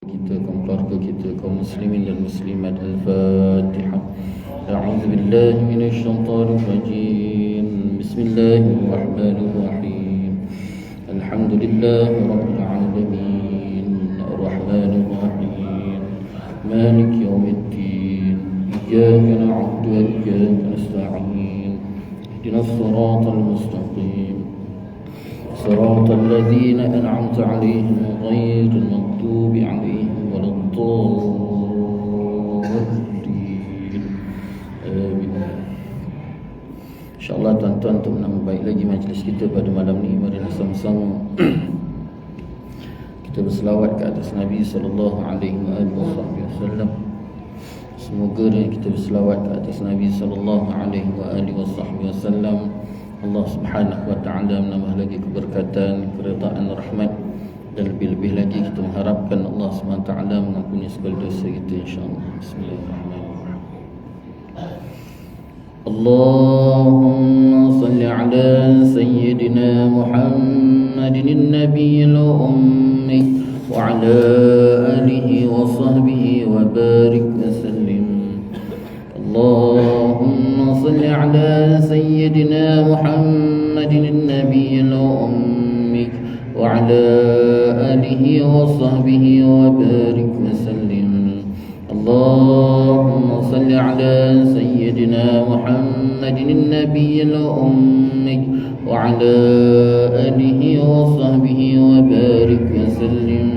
kita, kaum keluarga kita, kaum muslimin dan muslimat. Al-Fatihah. A'udzu billahi minasy syaithanir rajim. Bismillahirrahmanirrahim. Alhamdulillahi rabbil alamin. Arrahmanir rahim. Maliki yaumiddin. Iyyaka na'budu wa iyyaka nasta'in. Ihdinas siratal mustaqim. صراط الذين أنعمت عليهم غير المغضوب عليهم ولا الضالين. آمين. InsyaAllah tuan-tuan, untuk menambah baik lagi majlis kita pada malam ni, mari sama-sama kita berselawat ke atas Nabi SAW. Semoga kita berselawat ke atas Nabi SAW, Allah Subhanahu wa ta'ala menambah lagi keberkatan, keridaan, rahmat, dan lebih-lebih lagi kita mengharapkan Allah Subhanahu wa ta'ala mengampuni segala dosa kita, insya-Allah. Bismillahirrahmanirrahim. Allahumma salli ala sayyidina Muhammadin an-nabiyil ummi wa ala alihi wa sahbihi wa barik wa sallim. اللهم صل على سيدنا محمد النبي الأمي وعلى آله وصحبه وبارك وسلم. اللهم صل على سيدنا محمد النبي الأمي وعلى آله وصحبه وبارك وسلم.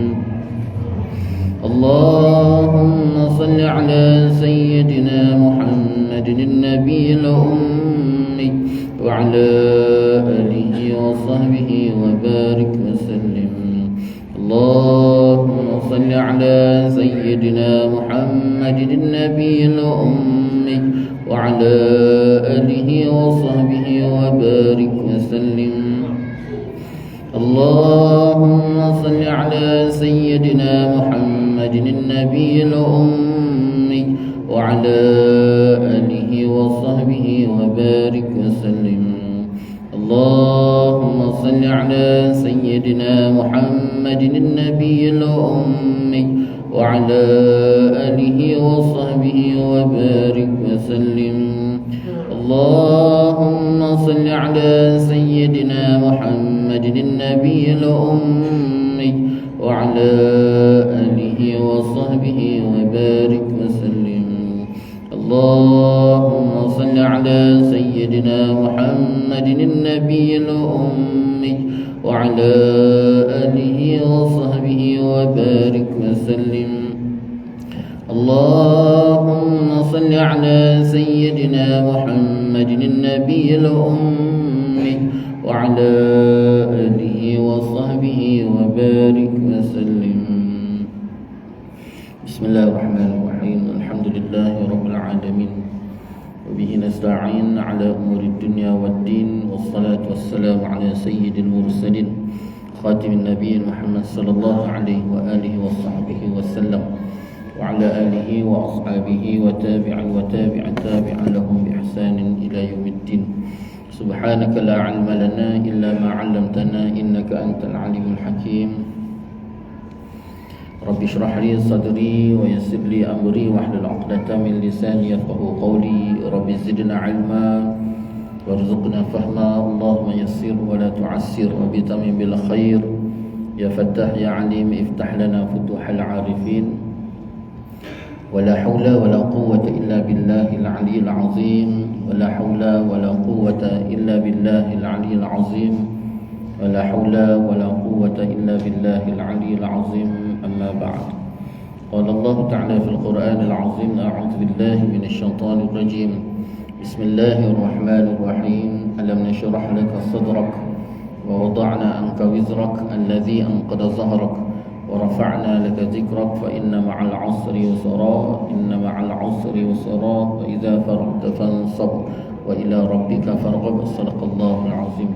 اللهم صل على سيدنا محمد النبي الأمي وعلى آله وصحبه وبارك وسلم. اللهم صل على سيدنا محمد النبي الأمي وعلى آله وصحبه وبارك وسلم. اللهم صل على سيدنا محمد النبي الأمي وعلى آله وصحبه وبارك وسلم. اللهم صل على سيدنا محمد النبي الأمي وعلى آله وصحبه وبارك وسلم. اللهم صل على سيدنا محمد النبي الأمي وعلى آله وصحبه وبارك وسلم. اللهم صل على سيدنا محمد النبي الأمي وعلى آله وصحبه وبارك وسلم. اللهم صل على سيدنا محمد النبي الأمي وعلى آله وصحبه وبارك وسلم. بسم الله الرحمن الرحيم. الحمد لله رب العالمين وبه نستعين على أمور الدنيا والدين، والصلاة والسلام على سيد المرسلين خاتم النبيين محمد صلى الله عليه وآله وصحبه وسلم وعلى آله وأصحابه وتابع لهم بإحسان إلى يوم الدين. سبحانك لا علم لنا إلا ما علمتنا إنك أنت العليم الحكيم. رب اشرح لي صدري ويسر لي أمري واحلل عقدة من لساني يفقهوا قولي. رب زدنا علما وارزقنا فهما. اللهم يسر ولا تعسر وبتمم بالخير. يا فتاح يا عليم افتح لنا فتوح العارفين. ولا حول ولا قوة إلا بالله العلي العظيم. ولا حول ولا قوة إلا بالله العلي العظيم. ولا حول ولا قوة إلا بالله العلي العظيم. أما بعد. قال الله تعالى في القرآن العظيم: أعوذ بالله من الشيطان الرجيم. بسم الله الرحمن الرحيم. ألم نشرح لك صدرك ووضعنا عنك وزرك الذي أنقض ظهرك ورفعنا لك ذكرك فإن مع العسر يسرا إن مع العسر يسرا وإذا فرغت فانصب وإلى ربك فارغب. صدق الله العظيم.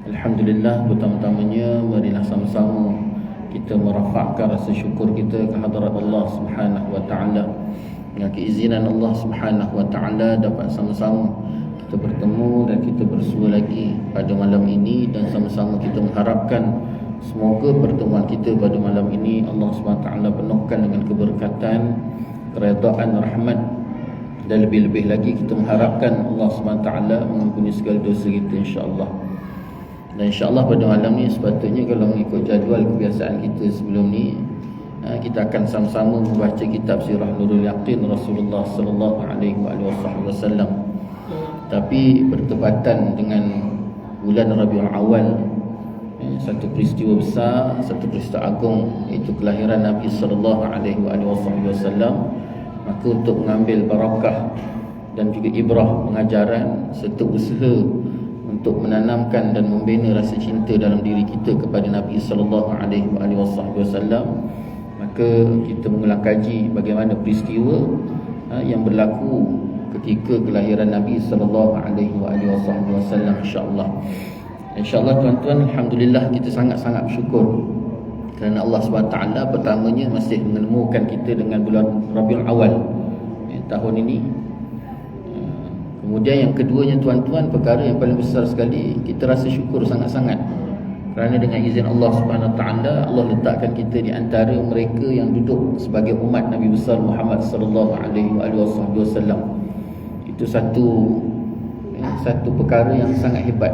Alhamdulillah, pertama-tamanya marilah sama-sama kita merafakkan rasa syukur kita ke hadirat Allah Subhanahu wa ta'ala. Dengan keizinan Allah Subhanahu wa ta'ala dapat sama-sama kita bertemu dan kita bersua lagi pada malam ini, dan sama-sama kita mengharapkan Semoga pertemuan kita pada malam ini Allah SWT penuhkan dengan keberkatan, keredaan, rahmat, dan lebih-lebih lagi kita mengharapkan Allah SWT mengampuni segala dosa kita insya-Allah. Dan insya-Allah pada malam ni sepatutnya kalau mengikut jadual kebiasaan kita sebelum ni, kita akan sama-sama membaca kitab Sirah Nurul Yaqin Rasulullah sallallahu alaihi wasallam. Tapi bertepatan dengan bulan Rabiul Awal, satu peristiwa besar, satu peristiwa agung, iaitu kelahiran Nabi sallallahu alaihi wasallam. Maka untuk mengambil barakah dan juga ibrah pengajaran serta usaha untuk menanamkan dan membina rasa cinta dalam diri kita kepada Nabi sallallahu alaihi wasallam, maka kita mengulang kaji bagaimana peristiwa yang berlaku ketika kelahiran Nabi sallallahu alaihi wasallam insya-Allah. InsyaAllah tuan-tuan, alhamdulillah kita sangat-sangat bersyukur kerana Allah SWT pertamanya masih menemukan kita dengan bulan Rabiul Awal tahun ini. Kemudian yang keduanya tuan-tuan, perkara yang paling besar sekali, kita rasa syukur sangat-sangat kerana dengan izin Allah SWT, Allah letakkan kita di antara mereka yang duduk sebagai umat Nabi besar Muhammad sallallahu alaihi wasallam. Itu satu perkara yang sangat hebat,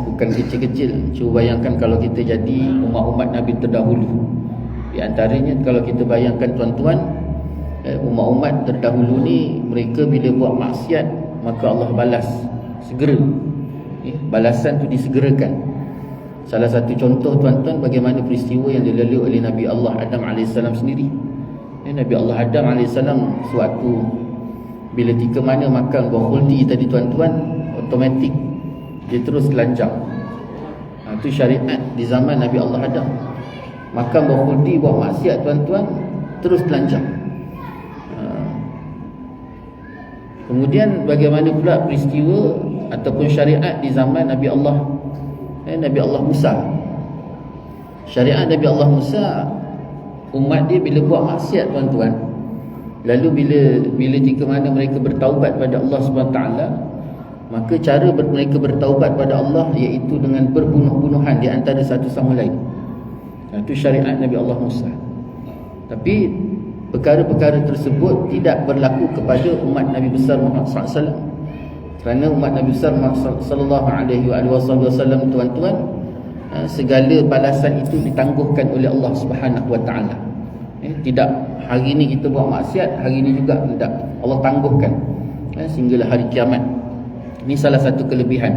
bukan kecil-kecil. Cuba bayangkan kalau kita jadi umat-umat Nabi terdahulu. Di antaranya kalau kita bayangkan tuan-tuan, umat-umat terdahulu ni, mereka bila buat maksiat maka Allah balas segera. Balasan tu disegerakan. Salah satu contoh tuan-tuan bagaimana peristiwa yang dilalui oleh Nabi Allah Adam AS sendiri. Nabi Allah Adam AS suatu bila tika mana makan buah khuldi tadi tuan-tuan, automatik dia terus telanjang. Itu syariat di zaman Nabi Allah Adam. Makan buah khuldi, buat maksiat tuan-tuan, terus telanjang. Kemudian bagaimana pula peristiwa ataupun syariat di zaman Nabi Allah Musa. Syariat Nabi Allah Musa, umat dia bila buat maksiat tuan-tuan, lalu bila jika mana mereka bertaubat pada Allah SWT, maka cara mereka bertaubat pada Allah iaitu dengan berbunuh-bunuhan di antara satu sama lain. Itu syariat Nabi Allah Musa. Tapi perkara-perkara tersebut tidak berlaku kepada umat Nabi besar Muhammad SAW. Kerana umat Nabi besar Muhammad sallallahu alaihi wasallam tuan-tuan, segala balasan itu ditangguhkan oleh Allah Subhanahu wa taala. Tidak hari ini kita buat maksiat, hari ini juga tidak, Allah tangguhkan sehinggalah hari kiamat. Ini salah satu kelebihan.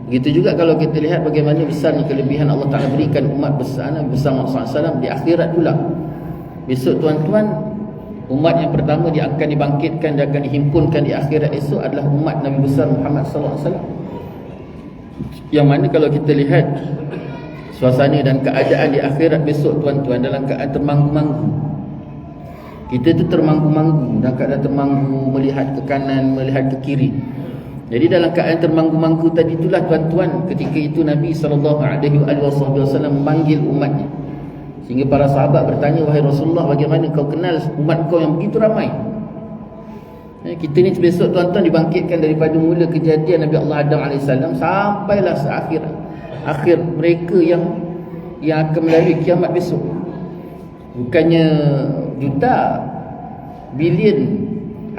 Begitu juga kalau kita lihat bagaimana besarnya kelebihan Allah Ta'ala berikan umat besar Nabi besar Muhammad SAW di akhirat pula. Besok tuan-tuan, umat yang pertama dia akan dibangkitkan dan akan dihimpunkan di akhirat esok adalah umat Nabi besar Muhammad SAW. Yang mana kalau kita lihat suasana dan keadaan di akhirat besok tuan-tuan dalam keadaan termanggu-manggu. Kita tu termanggu-manggu, dalam keadaan termanggu, melihat ke kanan, melihat ke kiri. Jadi dalam keadaan termanggu-manggu tadi itulah tuan-tuan, ketika itu Nabi SAW memanggil umatnya. Sehingga para sahabat bertanya, wahai Rasulullah, bagaimana kau kenal umat kau yang begitu ramai? Kita ni besok tuan-tuan dibangkitkan daripada mula kejadian Nabi Allah Adam AS sampailah akhir mereka yang akan melalui kiamat besok. Bukannya juta, bilion.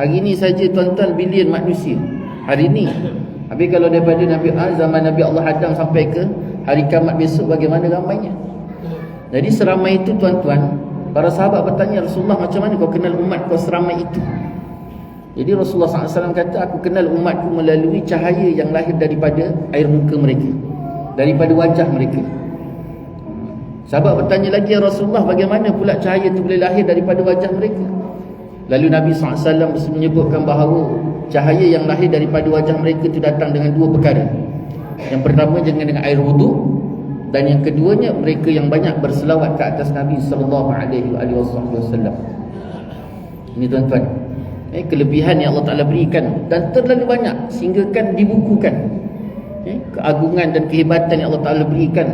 Hari ini saja tuan-tuan bilion manusia hari ini. Habis kalau daripada zaman Nabi Allah Adam sampai ke hari kiamat besok, bagaimana ramainya? Jadi seramai itu tuan-tuan, para sahabat bertanya, Rasulullah, macam mana kau kenal umat kau seramai itu? Jadi Rasulullah SAW kata, aku kenal umatku melalui cahaya yang lahir daripada air muka mereka, daripada wajah mereka. Sahabat bertanya lagi, ya Rasulullah, bagaimana pula cahaya itu boleh lahir daripada wajah mereka? Lalu Nabi SAW menyebutkan bahawa cahaya yang lahir daripada wajah mereka itu datang dengan dua perkara. Yang pertama dengan air wudu, dan yang keduanya mereka yang banyak berselawat ke atas Nabi sallallahu alaihi wasallam. Ini tuan-tuan, kelebihan yang Allah Taala berikan dan terlalu banyak sehingga kan dibukukan. Keagungan dan kehebatan yang Allah Taala berikan,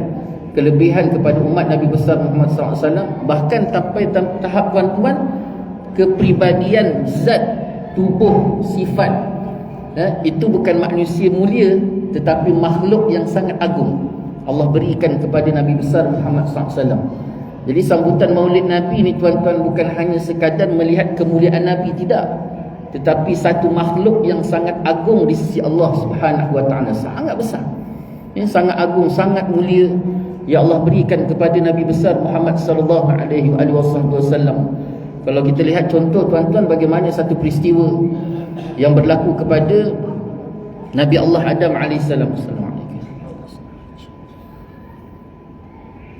kelebihan kepada umat Nabi besar Muhammad SAW, bahkan sampai tahap tuan-tuan, kepribadian zat, tubuh, sifat, itu bukan manusia mulia tetapi makhluk yang sangat agung. Allah berikan kepada Nabi besar Muhammad SAW. Jadi sambutan Maulid Nabi ni tuan-tuan bukan hanya sekadar melihat kemuliaan Nabi, tidak, tetapi satu makhluk yang sangat agung di sisi Allah Subhanahu wa taala, sangat besar. Sangat agung, sangat mulia ya Allah berikan kepada Nabi besar Muhammad sallallahu alaihi wasallam. Kalau kita lihat contoh tuan-tuan bagaimana satu peristiwa yang berlaku kepada Nabi Allah Adam alaihissalam.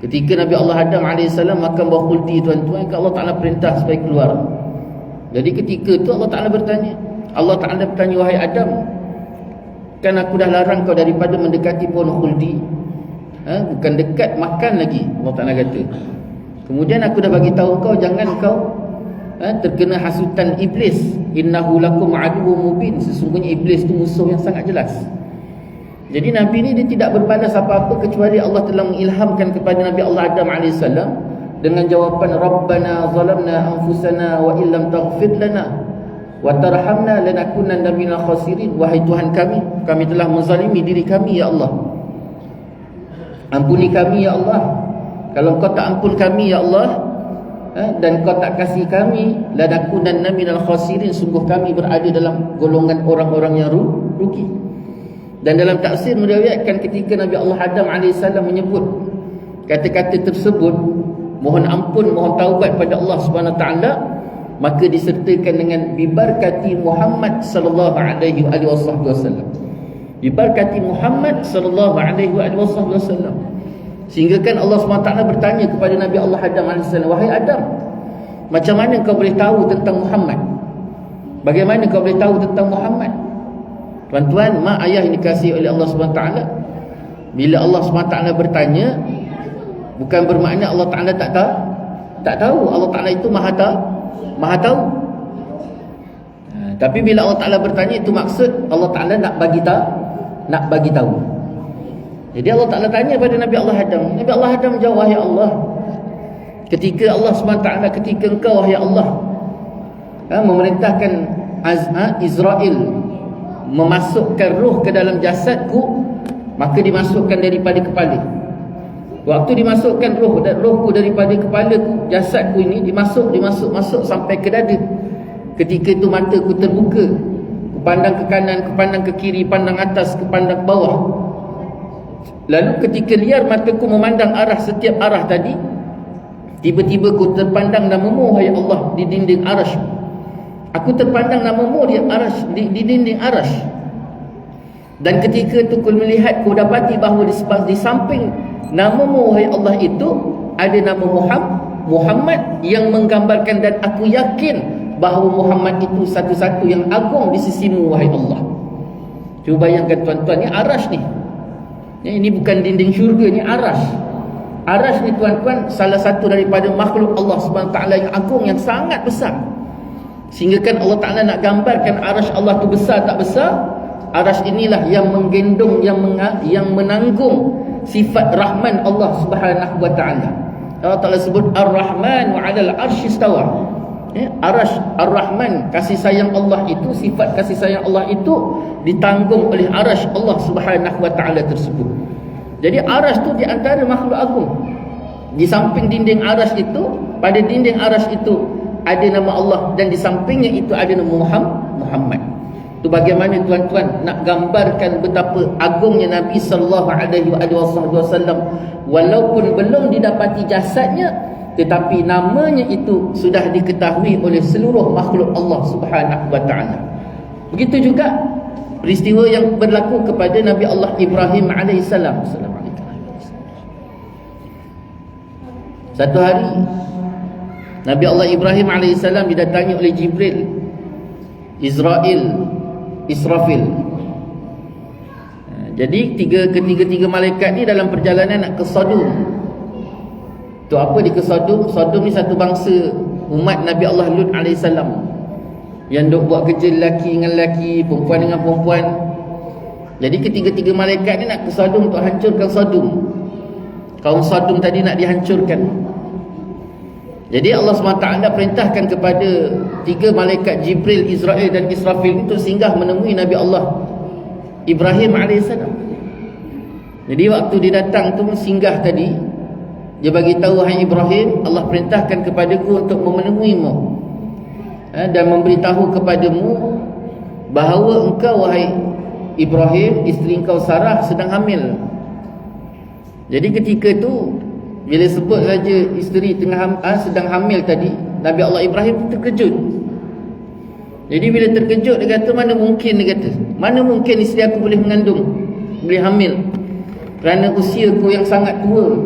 Ketika Nabi Allah Adam alaihissalam makan buah khuldi tuan-tuan, Allah Taala perintah supaya keluar. Jadi ketika itu Allah Taala bertanya, wahai Adam, kan aku dah larang kau daripada mendekati pohon khuldi, bukan dekat, makan lagi, Allah Taala kata. Kemudian aku dah bagi tahu kau jangan kau terkena hasutan iblis. Innahu lakum aduwwum mubin, sesungguhnya iblis itu musuh yang sangat jelas. Jadi Nabi ni dia tidak berbalas apa-apa kecuali Allah telah mengilhamkan kepada Nabi Allah Adam AS dengan jawapan Rabbana zalamna anfusana wa illam taghfir lana wa tarhamna lanakunanna minal khasirin. Wahai Tuhan kami telah menzalimi diri kami ya Allah, ampuni kami ya Allah. Kalau kau tak ampun kami ya Allah, dan kau tak kasih kami, lanakunanna minal khasirin, sungguh kami berada dalam golongan orang-orang yang rugi. Dan dalam tafsir meriwayatkan ketika Nabi Allah Adam AS menyebut kata-kata tersebut, mohon ampun, mohon taubat pada Allah Subhanahu taala, maka disertakan dengan bibarkati Muhammad sallallahu alaihi wasallam. Bibarkati Muhammad sallallahu alaihi wasallam. Sehingga kan Allah Subhanahu taala bertanya kepada Nabi Allah Adam AS, wahai Adam, macam mana kau boleh tahu tentang Muhammad? Bagaimana kau boleh tahu tentang Muhammad? Tuan-tuan, mak ayah yang dikasihi oleh Allah SWT, bila Allah SWT bertanya, bukan bermakna Allah Ta'ala tak tahu. Allah Ta'ala itu maha tahu. Tapi bila Allah Ta'ala bertanya, itu maksud Allah Ta'ala nak bagi tahu. Jadi Allah Ta'ala tanya pada Nabi Allah Adam. Nabi Allah Adam jawab, wahai Allah, ketika Allah SWT, ketika engkau wahai Allah memerintahkan Israel memasukkan roh ke dalam jasadku, maka dimasukkan daripada kepala. Waktu dimasukkan rohku daripada kepalaku, jasadku ini masuk sampai ke dada. Ketika itu mataku terbuka, ku pandang ke kanan, ku pandang ke kiri, pandang atas, ku pandang bawah. Lalu ketika liar mataku memandang setiap arah tadi, tiba-tiba ku terpandang namamu wahai Allah di dinding arasy. Aku terpandang namamu di dinding arasy. Dan ketika itu ku melihat, ku dapati bahawa di samping namamu wahai Allah itu ada nama Muhammad yang menggambarkan, dan aku yakin bahawa Muhammad itu satu-satu yang agung di sisimu wahai Allah. Cuba bayangkan tuan-tuan, ni arasy ni. Ini bukan dinding syurga, ni arasy. Arasy ni tuan-tuan salah satu daripada makhluk Allah Subhanahu taala yang agung, yang sangat besar. Sehingga kan Allah Ta'ala nak gambarkan arasy Allah tu besar tak besar. Arasy inilah yang menggendong, yang menanggung sifat Rahman Allah Subhanahu wa ta'ala. Allah Ta'ala sebut Ar-Rahman wa 'alal 'arsy istawa. Arasy Ar-Rahman, kasih sayang Allah itu, sifat kasih sayang Allah itu ditanggung oleh arasy Allah Subhanahu wa ta'ala tersebut. Jadi arasy tu di antara makhluk agung. Di samping dinding arasy itu, pada dinding arasy itu ada nama Allah, dan di sampingnya itu ada nama Muhammad. Itu bagaimana tuan-tuan nak gambarkan betapa agungnya Nabi sallallahu alaihi wasallam, walaupun belum didapati jasadnya, tetapi namanya itu sudah diketahui oleh seluruh makhluk Allah Subhanahu wa taala. Begitu juga peristiwa yang berlaku kepada Nabi Allah Ibrahim alaihissalam. Satu hari Nabi Allah Ibrahim AS didatangi oleh Jibril, Israfil. Jadi ketiga malaikat ni dalam perjalanan nak ke Sodom. Tu apa di ke Sodom? Sodom ni satu bangsa umat Nabi Allah Lut AS yang duk buat kerja lelaki dengan lelaki, perempuan dengan perempuan. Jadi ketiga malaikat ni nak ke Sodom untuk hancurkan Sodom. Kaum Sodom tadi nak dihancurkan. Jadi Allah SWT perintahkan kepada tiga malaikat Jibril, Israel dan Israfil itu singgah menemui Nabi Allah Ibrahim AS. Jadi waktu dia datang tu singgah tadi, dia bagi tahu, "Hai Ibrahim, Allah perintahkan kepadaku untuk memenemuimu dan memberitahu kepadamu bahawa engkau, wahai Ibrahim, isteri engkau Sarah sedang hamil." Jadi ketika tu bila sebut saja isteri sedang hamil tadi, Nabi Allah Ibrahim terkejut. Jadi bila terkejut, dia kata, mana mungkin, dia kata, mana mungkin isteri aku boleh mengandung, boleh hamil, kerana usiaku yang sangat tua.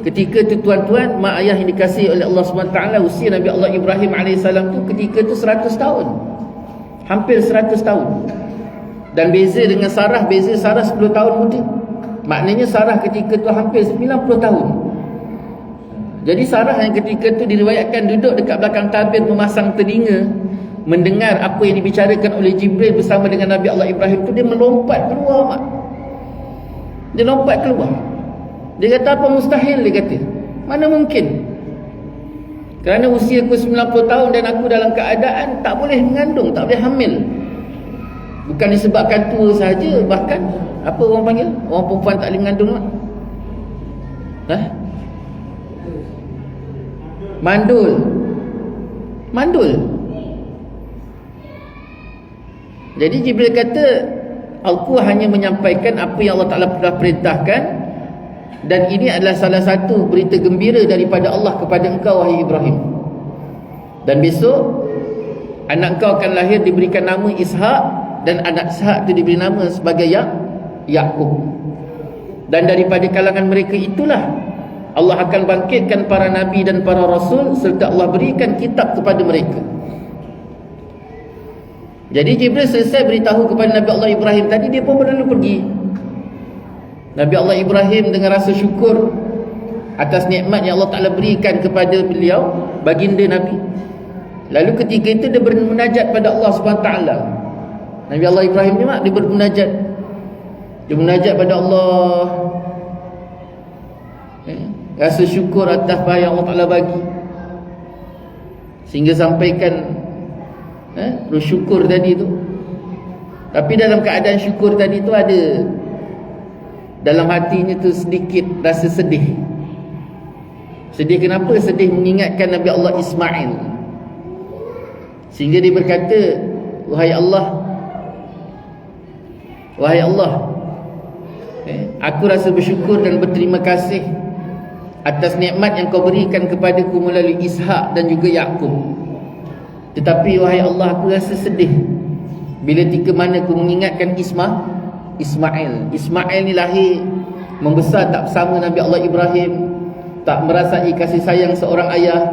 Ketika tu tuan-tuan, mak ayah yang dikasihi oleh Allah SWT, usia Nabi Allah Ibrahim AS tu ketika tu 100 tahun, hampir 100 tahun. Dan beza dengan Sarah, beza Sarah 10 tahun muda. Maknanya Sarah ketika tu hampir 90 tahun. Jadi Sarah yang ketika tu diriwayatkan duduk dekat belakang tabir memasang telinga, mendengar apa yang dibicarakan oleh Jibril bersama dengan Nabi Allah Ibrahim tu, dia melompat keluar, mak. Dia lompat keluar. Dia kata, apa mustahil, dia kata, mana mungkin, kerana usia aku 90 tahun dan aku dalam keadaan tak boleh mengandung, tak boleh hamil. Bukan disebabkan tua sahaja, bahkan apa orang panggil, orang perempuan tak boleh mengandung, mak? Mandul. Mandul. Jadi Jibril kata, aku hanya menyampaikan apa yang Allah Ta'ala telah perintahkan, dan ini adalah salah satu berita gembira daripada Allah kepada engkau, wahai Ibrahim. Dan besok anak engkau akan lahir, diberikan nama Ishak, dan anak Ishak itu diberi nama sebagai Yaqub. Dan daripada kalangan mereka itulah Allah akan bangkitkan para nabi dan para rasul, serta Allah berikan kitab kepada mereka. Jadi Jibril selesai beritahu kepada Nabi Allah Ibrahim tadi, dia pun berlalu pergi. Nabi Allah Ibrahim dengan rasa syukur atas nikmat yang Allah Ta'ala berikan kepada beliau, baginda Nabi. Lalu ketika itu dia bermunajat pada Allah SWT. Nabi Allah Ibrahim ni, mak, dia bermunajat. Dia munajat pada Allah, rasa syukur atas apa yang Allah Ta'ala bagi, sehingga sampaikan bersyukur tadi tu. Tapi dalam keadaan syukur tadi tu ada dalam hatinya tu sedikit rasa sedih. Sedih kenapa? Sedih mengingatkan Nabi Allah Ismail. Sehingga dia berkata, wahai Allah, aku rasa bersyukur dan berterima kasih atas nikmat yang kau berikan kepadaku melalui Ishak dan juga Yaqub. Tetapi wahai Allah, aku rasa sedih bila tika mana aku mengingatkan Ismail. Ismail ni lahir membesar tak bersama Nabi Allah Ibrahim, tak merasai kasih sayang seorang ayah,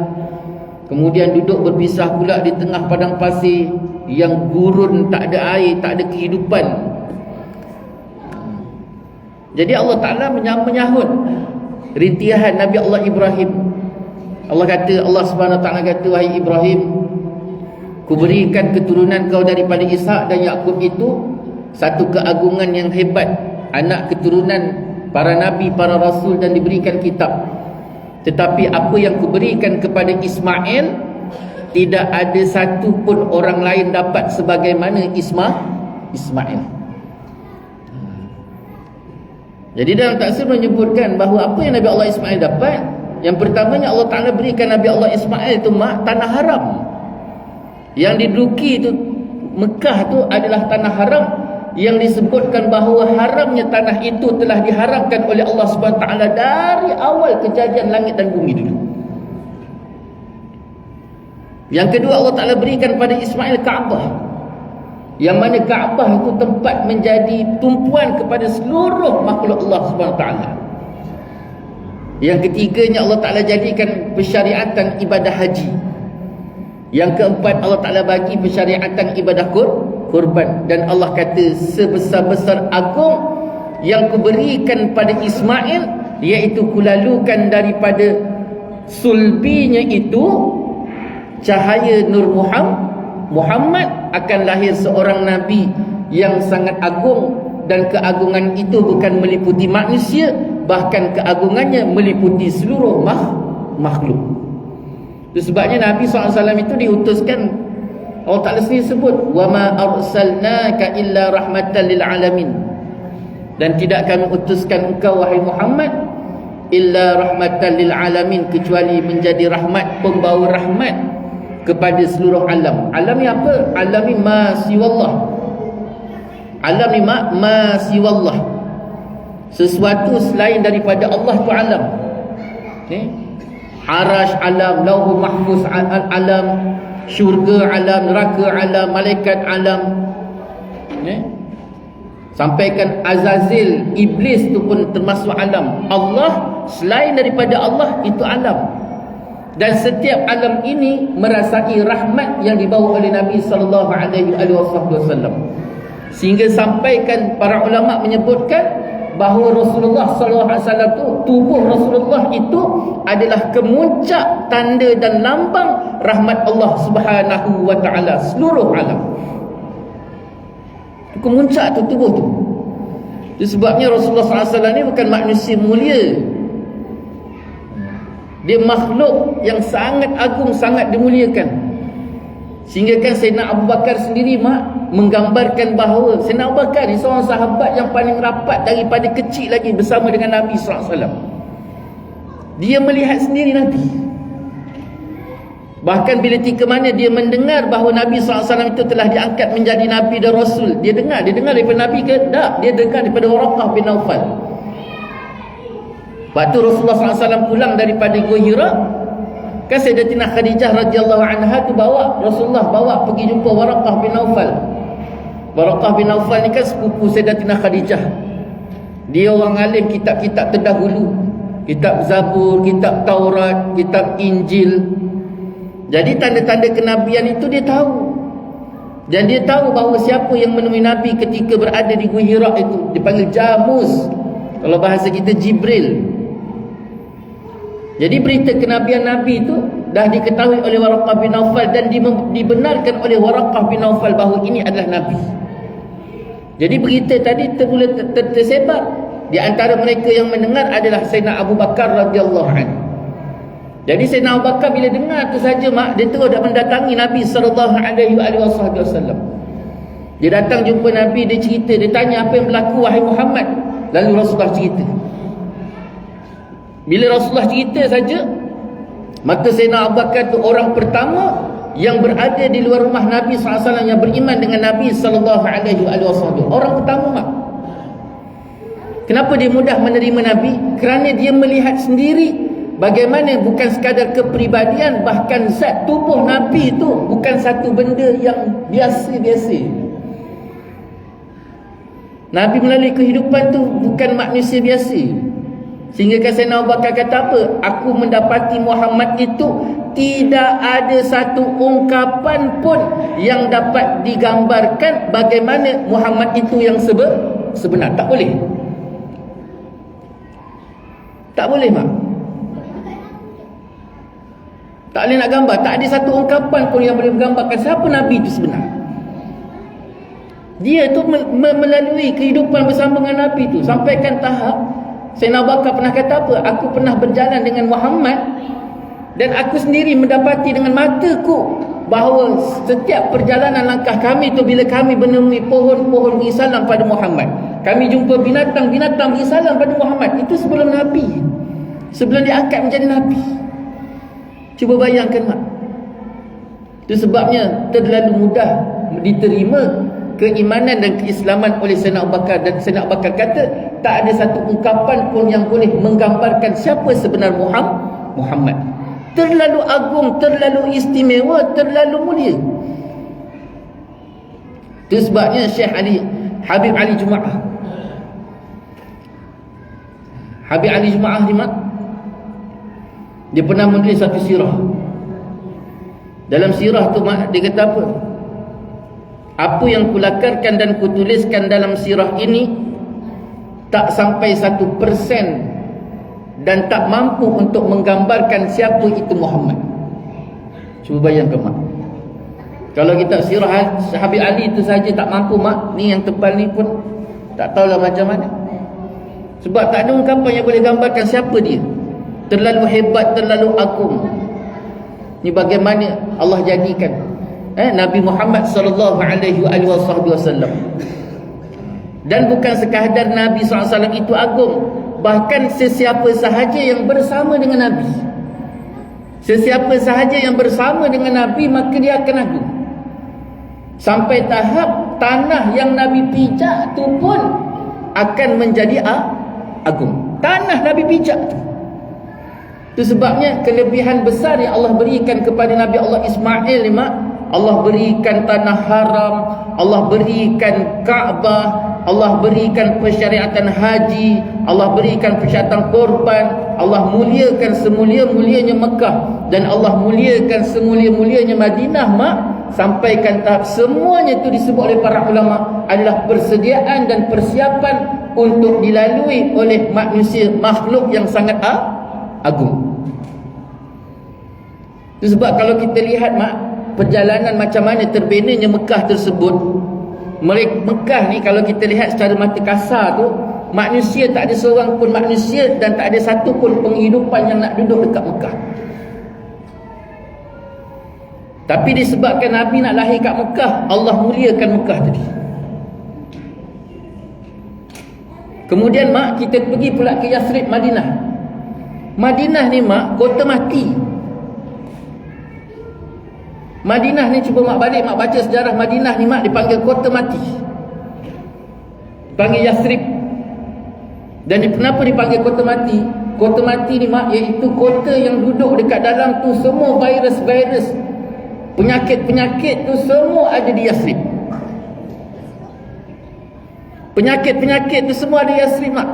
kemudian duduk berpisah pula di tengah padang pasir yang gurun, tak ada air, tak ada kehidupan. Jadi Allah Ta'ala menyahut rintihan Nabi Allah Ibrahim. Allah kata, Allah Subhanahu Wa Ta'ala kata, wahai Ibrahim, ku berikan keturunan kau daripada Ishak dan Yaqub itu satu keagungan yang hebat, anak keturunan para nabi, para rasul, dan diberikan kitab. Tetapi apa yang kuberikan kepada Ismail, tidak ada satu pun orang lain dapat sebagaimana Ismail. Jadi dalam tafsir menyebutkan bahawa apa yang Nabi Allah Ismail dapat, yang pertamanya Allah Ta'ala berikan Nabi Allah Ismail itu, mak, tanah haram. Yang diduduki itu, Mekah tu adalah tanah haram, yang disebutkan bahawa haramnya tanah itu telah diharamkan oleh Allah SWT dari awal kejadian langit dan bumi dulu. Yang kedua, Allah Ta'ala berikan pada Ismail Kaabah, yang mana Kaabah itu tempat menjadi tumpuan kepada seluruh makhluk Allah SWT. Yang ketiganya, Allah Ta'ala jadikan persyariatan ibadah haji. Yang keempat, Allah Ta'ala bagi persyariatan ibadah kurban. Dan Allah kata, sebesar-besar agung yang kuberikan pada Ismail, iaitu kulalukan daripada sulbinya itu cahaya Nur Muhammad, akan lahir seorang Nabi yang sangat agung. Dan keagungan itu bukan meliputi manusia, bahkan keagungannya meliputi seluruh makhluk. Itu sebabnya Nabi SAW itu diutuskan, Allah Ta'ala sendiri sebut, وَمَا أَرْسَلْنَاكَ إِلَّا رَحْمَةً لِلْعَالَمِينَ. Dan tidak kami utuskan engkau wahai Muhammad illa rahmatan lil alamin, kecuali menjadi rahmat, pembawa rahmat kepada seluruh alam. Alam ni apa? Alam ni ma siwallah. Alam ni ma siwallah, sesuatu selain daripada Allah tu alam. Okay? Arash alam, lauhul mahfuz alam, syurga alam, neraka alam, malaikat alam. Okay? Sampaikan Azazil, iblis tu pun termasuk alam. Allah, selain daripada Allah, itu alam. Dan setiap alam ini merasai rahmat yang dibawa oleh Nabi SAW. Sehingga sampaikan para ulama menyebutkan bahawa Rasulullah SAW tu, tubuh Rasulullah itu adalah kemuncak, tanda dan lambang rahmat Allah Subhanahu wa taala seluruh alam. Kemuncak tu tubuh tu. Itu sebabnya Rasulullah SAW ni bukan manusia mulia. Dia makhluk yang sangat agung, sangat dimuliakan. Sehingga kan Sayyidina Abu Bakar sendiri menggambarkan bahawa Sayyidina Abu Bakar ni seorang sahabat yang paling rapat daripada kecil lagi bersama dengan Nabi SAW. Dia melihat sendiri Nabi. Bahkan bila tika mana dia mendengar bahawa Nabi SAW itu telah diangkat menjadi Nabi dan Rasul, dia dengar daripada Nabi ke? Tak, dia dengar daripada Waraqah bin Naufal. Waktu Rasulullah SAW pulang daripada Gua Hira, kan Sayyidatina Khadijah radhiyallahu anha tu Rasulullah bawa pergi jumpa Waraqah bin Naufal. Waraqah bin Naufal ni kan sepupu Sayyidatina Khadijah. Dia orang alim kitab-kitab terdahulu, kitab Zabur, kitab Taurat, kitab Injil. Jadi tanda-tanda kenabian itu dia tahu. Dan dia tahu bahawa siapa yang menemui Nabi ketika berada di Gua Hira itu dipanggil Jamus. Kalau bahasa kita Jibril. Jadi berita kenabian Nabi itu dah diketahui oleh Waraqah bin Naufal dan dibenarkan oleh Waraqah bin Naufal bahawa ini adalah Nabi. Jadi berita tadi tersebar. Di antara mereka yang mendengar adalah Sayyidina Abu Bakar radhiyallahu anhu. Jadi Sayyidina Abu Bakar bila dengar tu saja dia terus dah mendatangi Nabi SAW. Dia datang jumpa Nabi, dia cerita, dia tanya apa yang berlaku wahai Muhammad. Lalu Rasulullah cerita. Bila Rasulullah cerita saja, maka Sayyidina Abu Bakar tu orang pertama yang berada di luar rumah Nabi SAW yang beriman dengan Nabi SAW. Orang pertama Kenapa dia mudah menerima Nabi? Kerana dia melihat sendiri bagaimana bukan sekadar kepribadian, bahkan zat tubuh Nabi itu bukan satu benda yang biasa-biasa. Nabi melalui kehidupan tu bukan manusia biasa. Sehingga Sayyidina Abu Bakar kata apa? Aku mendapati Muhammad itu tidak ada satu ungkapan pun yang dapat digambarkan bagaimana Muhammad itu yang sebenar. Tak boleh. Tak boleh, Mak. Tak boleh nak gambar. Tak ada satu ungkapan pun yang boleh menggambarkan siapa Nabi itu sebenar. Dia tu melalui kehidupan bersama dengan Nabi tu sampaikan tahap Sayyidina Abu Bakar pernah kata apa? Aku pernah berjalan dengan Muhammad dan aku sendiri mendapati dengan mataku bahawa setiap perjalanan langkah kami tu bila kami menemui pohon-pohon beri salam pada Muhammad, kami jumpa binatang-binatang beri salam pada Muhammad. Itu sebelum Nabi, sebelum diangkat menjadi Nabi. Cuba bayangkan, Mak. Itu sebabnya terlalu mudah diterima keimanan dan keislaman oleh Sayyidina Abu Bakar. Dan Sayyidina Abu Bakar kata tak ada satu ungkapan pun yang boleh menggambarkan siapa sebenar Muhammad. Terlalu agung, terlalu istimewa, terlalu mulia. Itu sebabnya Syekh Habib Ali Jumaah ni, Mak, dia pernah menulis satu sirah. Dalam sirah tu, Mak, dia kata apa? Apa yang kulakarkan dan kutuliskan dalam sirah ini tak sampai 1% dan tak mampu untuk menggambarkan siapa itu Muhammad. Cuba bayangkan, Mak. Kalau kita sirah Habib Ali itu saja tak mampu, Mak, ni yang tebal ni pun tak tahulah macam mana. Sebab tak ada ungkapan yang boleh gambarkan siapa dia. Terlalu hebat, terlalu agung. Ni bagaimana Allah jadikan Nabi Muhammad sallallahu alaihi wasallam. Dan bukan sekadar Nabi SAW itu agung, bahkan sesiapa sahaja yang bersama dengan Nabi, sesiapa sahaja yang bersama dengan Nabi, maka dia akan agung. Sampai tahap tanah yang Nabi pijak tu pun akan menjadi agung. Tanah Nabi pijak tu. Itu sebabnya kelebihan besar yang Allah berikan kepada Nabi Allah Ismail ni, mak. Allah berikan tanah haram, Allah berikan Kaabah, Allah berikan persyariatan haji, Allah berikan persyariatan korban, Allah muliakan semulia-mulianya Mekah, dan Allah muliakan semulia-mulianya Madinah, mak. Sampaikan tahap semuanya itu disebut oleh para ulama adalah persediaan dan persiapan untuk dilalui oleh manusia, makhluk yang sangat agung. Itu sebab kalau kita lihat, mak, perjalanan macam mana terbinanya Mekah tersebut. Mekah ni kalau kita lihat secara mata kasar tu, manusia tak ada seorang pun manusia dan tak ada satu pun penghidupan yang nak duduk dekat Mekah. Tapi disebabkan Nabi nak lahir kat Mekah, Allah muliakan Mekah tadi. Kemudian, mak, kita pergi pula ke Yathrib, Madinah. Madinah ni, mak, kota mati. Madinah ni, cuba mak balik, mak baca sejarah Madinah ni, mak, dipanggil kota mati, panggil Yathrib. Dan kenapa dipanggil kota mati? Kota mati ni, mak, iaitu kota yang duduk dekat dalam tu semua virus-virus, penyakit-penyakit tu semua ada di Yathrib. Penyakit-penyakit tu semua ada di Yathrib, mak.